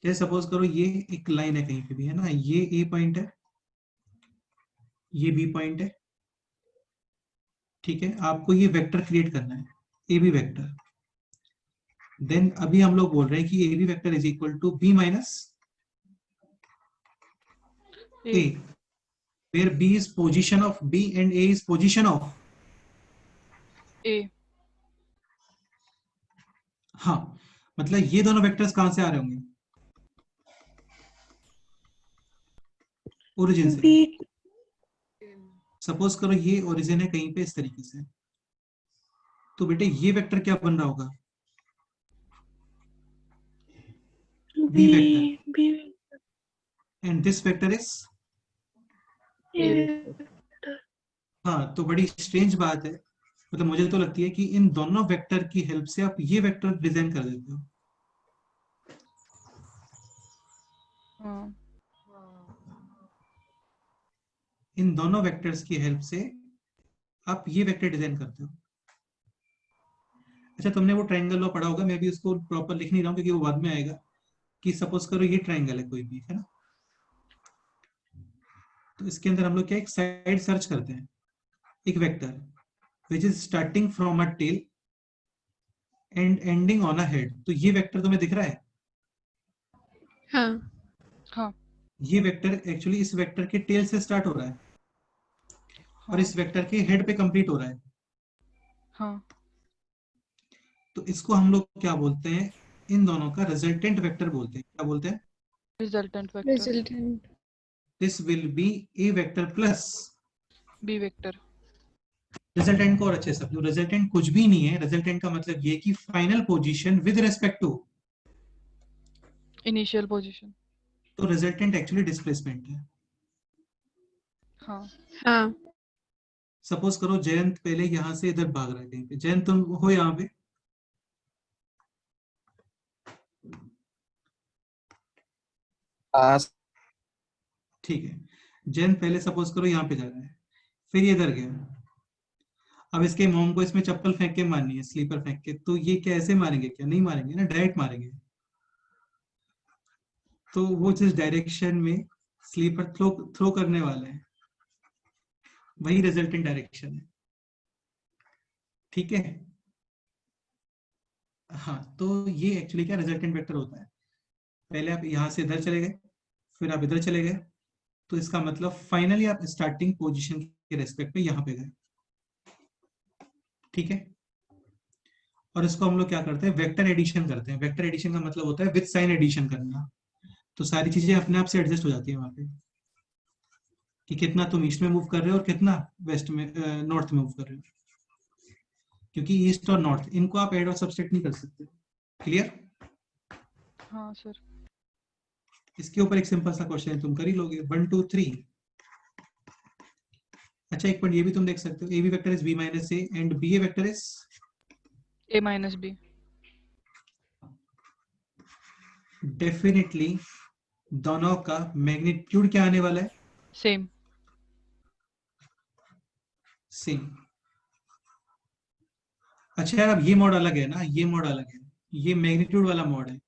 जैसे सपोज करो ये एक लाइन है कहीं पे भी, है ना, ये ए पॉइंट है, ये बी पॉइंट है, ठीक है, आपको ये वेक्टर क्रिएट करना है, ए बी वेक्टर। देन अभी हम लोग बोल रहे हैं कि a b vector is equal to b minus a. A, where B is position of B and A is position of। ए। हाँ, मतलब ये दोनों वेक्टर्स कहां से आ रहे होंगे? ओरिजिन से। बी सपोज करो ये ओरिजिन है कहीं पे इस तरीके से, तो बेटे ये वेक्टर क्या बन रहा होगा? B vector. B and this vector is. हाँ, तो बड़ी स्ट्रेंज बात है, मतलब मुझे तो लगती है कि इन दोनों वेक्टर की हेल्प से आप ये वेक्टर डिजाइन कर देते हो। हाँ। इन दोनों वेक्टर्स की हेल्प से आप ये वेक्टर डिजाइन करते हो। अच्छा, तुमने वो ट्रायंगल लॉ पढ़ा होगा, मैं भी उसको प्रॉपर लिख नहीं रहा हूँ क्योंकि वो बाद में आएगा, कि सपोज करो ये ट्रायंगल है कोई भी, है ना, तो इसके अंदर हम लोग क्या एक साइड सर्च करते हैं, एक vector which is starting from a tail and ending on a head. तो ये वेक्टर तुम्हें दिख रहा है? हाँ. हाँ। ये वेक्टर एक्चुअली इस वेक्टर के टेल से स्टार्ट हो रहा है और इस वेक्टर के हेड पे कंप्लीट हो रहा है। हाँ। तो इसको हम लोग क्या बोलते हैं? इन दोनों का रिजल्टेंट वेक्टर बोलते हैं। क्या बोलते हैं? Resultant vector. Resultant. This will be a vector plus b vector. Resultant को और अच्छे से समझो, रिजल्टेंट कुछ भी नहीं है, रिजल्टेंट का मतलब ये कि final position with respect to initial position. तो रिजल्टेंट एक्चुअली डिस्प्लेसमेंट है। हाँ। हाँ. सपोज करो जयंत पहले यहां से इधर भाग रहा है कहीं पे, जयंत तुम हो यहाँ पे, ठीक है, जयंत पहले सपोज करो यहाँ पे जा रहा है, फिर ये इधर गया, अब इसके मोम को इसमें चप्पल फेंक के मारनी है, स्लीपर फेंक के, तो ये कैसे मारेंगे? क्या नहीं मारेंगे ना, डायरेक्ट मारेंगे। तो वो जिस डायरेक्शन में स्लीपर थ्रो थ्रो करने वाला है वही रिजल्टेंट डायरेक्शन है, ठीक है। हाँ, तो ये एक्चुअली क्या रिजल्टेंट वेक्टर होता है, पहले आप यहां से इधर चले गए, फिर आप इधर चले गए, तो इसका मतलब फाइनली आप स्टार्टिंग पोजीशन के रेस्पेक्ट में यहां पे गए, ठीक है। और इसको हम लोग क्या करते हैं, वेक्टर एडिशन करते हैं। वेक्टर एडिशन का मतलब होता है विद साइन एडिशन करना। तो सारी चीजें अपने आप से एडजस्ट हो जाती है वहां पे, कि कितना तुम ईस्ट में मूव कर रहे हो और कितना वेस्ट में, नॉर्थ में मूव कर रहे हो, क्योंकि ईस्ट और नॉर्थ इनको आप ऐड और सब्सट्रैक्ट नहीं कर सकते। क्लियर? हाँ सर। इसके ऊपर एक सिंपल सा क्वेश्चन है, तुम कर ही लोगे। 1 2 3। अच्छा एक पॉइंट ये भी तुम देख सकते हो, a b vector is b minus a and b a vector is A minus B. Definitely दोनों का मैग्नीट्यूड क्या आने वाला है, Same. सेम। अच्छा यार, अब ये मॉड अलग है ना, ये मॉड अलग है, ये मैग्नीट्यूड वाला मॉड है।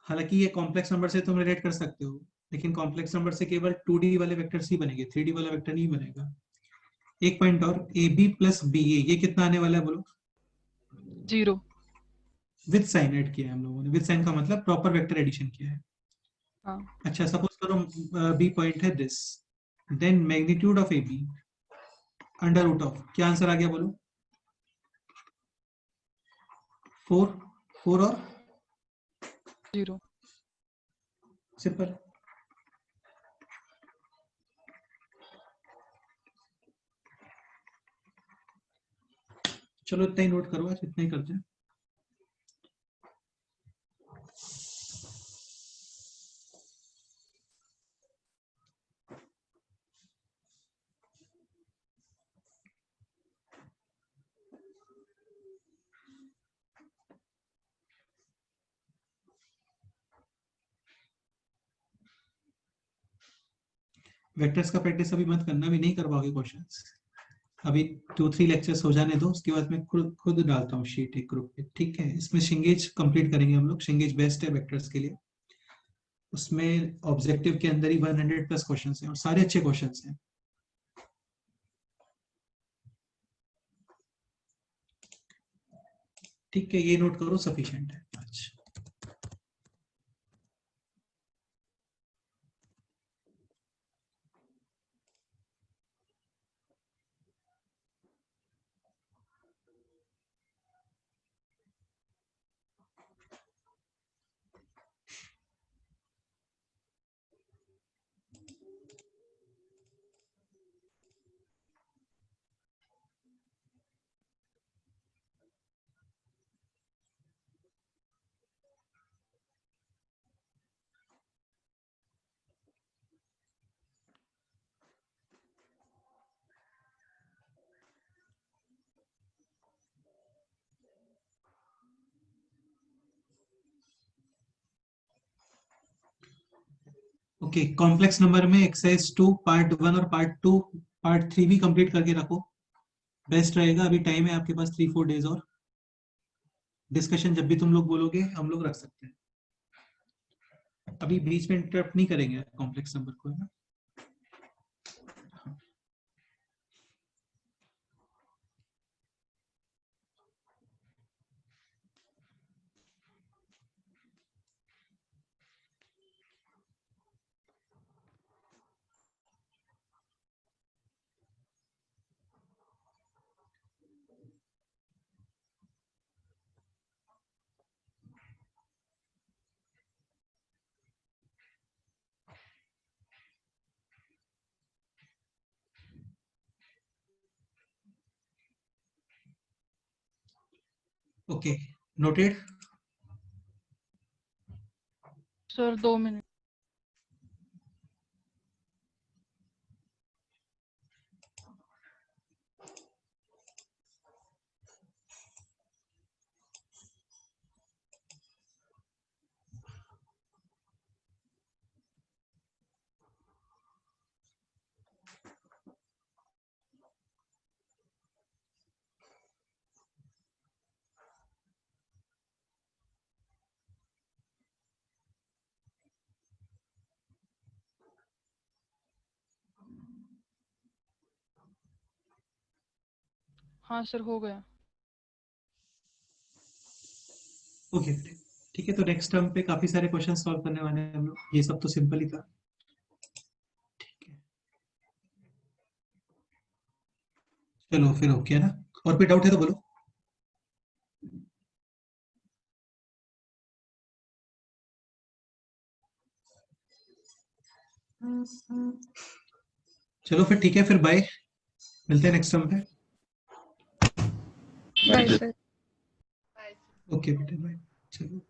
हालांकि ये कॉम्प्लेक्स नंबर से तुम रिलेट कर सकते हो, लेकिन कॉम्प्लेक्स नंबर से केवल 2D वाले वेक्टर्स ही बनेंगे, 3D वाला वेक्टर नहीं बनेगा। एक पॉइंट और, ए बी प्लस बी ए, ये कितना आने वाला है बोलो? 0. विद साइन ऐड किया है हम लोगों ने, विद साइन का मतलब प्रॉपर वेक्टर एडिशन किया है। हाँ. अच्छा सपोज करो बी पॉइंट है this, then magnitude of a b under root of, क्या आंसर आ गया बोलो? 4 4 और 0. सिंपल। चलो इतना ही नोट करो, आज इतना ही करते हैं। वेक्टर्स का प्रैक्टिस अभी मत करना, अभी नहीं कर पाओगे क्वेश्चंस। अभी 2 3 लेक्चर्स हो जाने दो, उसके बाद मैं खुद डालता हूँ शीट एक ग्रुप पे, ठीक है? इसमें शिंगेज कंप्लीट करेंगे हम लोग। शिंगेज बेस्ट है वेक्टर्स के लिए, उसमें ऑब्जेक्टिव के अंदर ही 100+ क्वेश्चंस हैं और सारे अच्छे क्वेश्चंस हैं। ठीक है, ये नोट करो, सफिशिएंट है आज। ओके, कॉम्प्लेक्स नंबर में एक्सरसाइज 2 पार्ट 1 और पार्ट 2 पार्ट 3 भी कंप्लीट करके रखो, बेस्ट रहेगा। अभी टाइम है आपके पास 3 4 डेज और। डिस्कशन जब भी तुम लोग बोलोगे हम लोग रख सकते हैं, अभी बीच में इंटरप्ट नहीं करेंगे कॉम्प्लेक्स नंबर को, है ना? Okay, noted. Sir 2 minute. हाँ सर, हो गया. ओके ठीक है, तो नेक्स्ट टर्म पे काफी सारे क्वेश्चन सॉल्व करने वाले हैं हम लोग, ये सब तो सिंपल ही था। ठीक है, चलो फिर ओके है ना? और कोई डाउट है तो बोलो। चलो फिर ठीक है, फिर बाय, मिलते हैं नेक्स्ट टर्म पे। Bye sir. ओके बेटे बाय। चलो।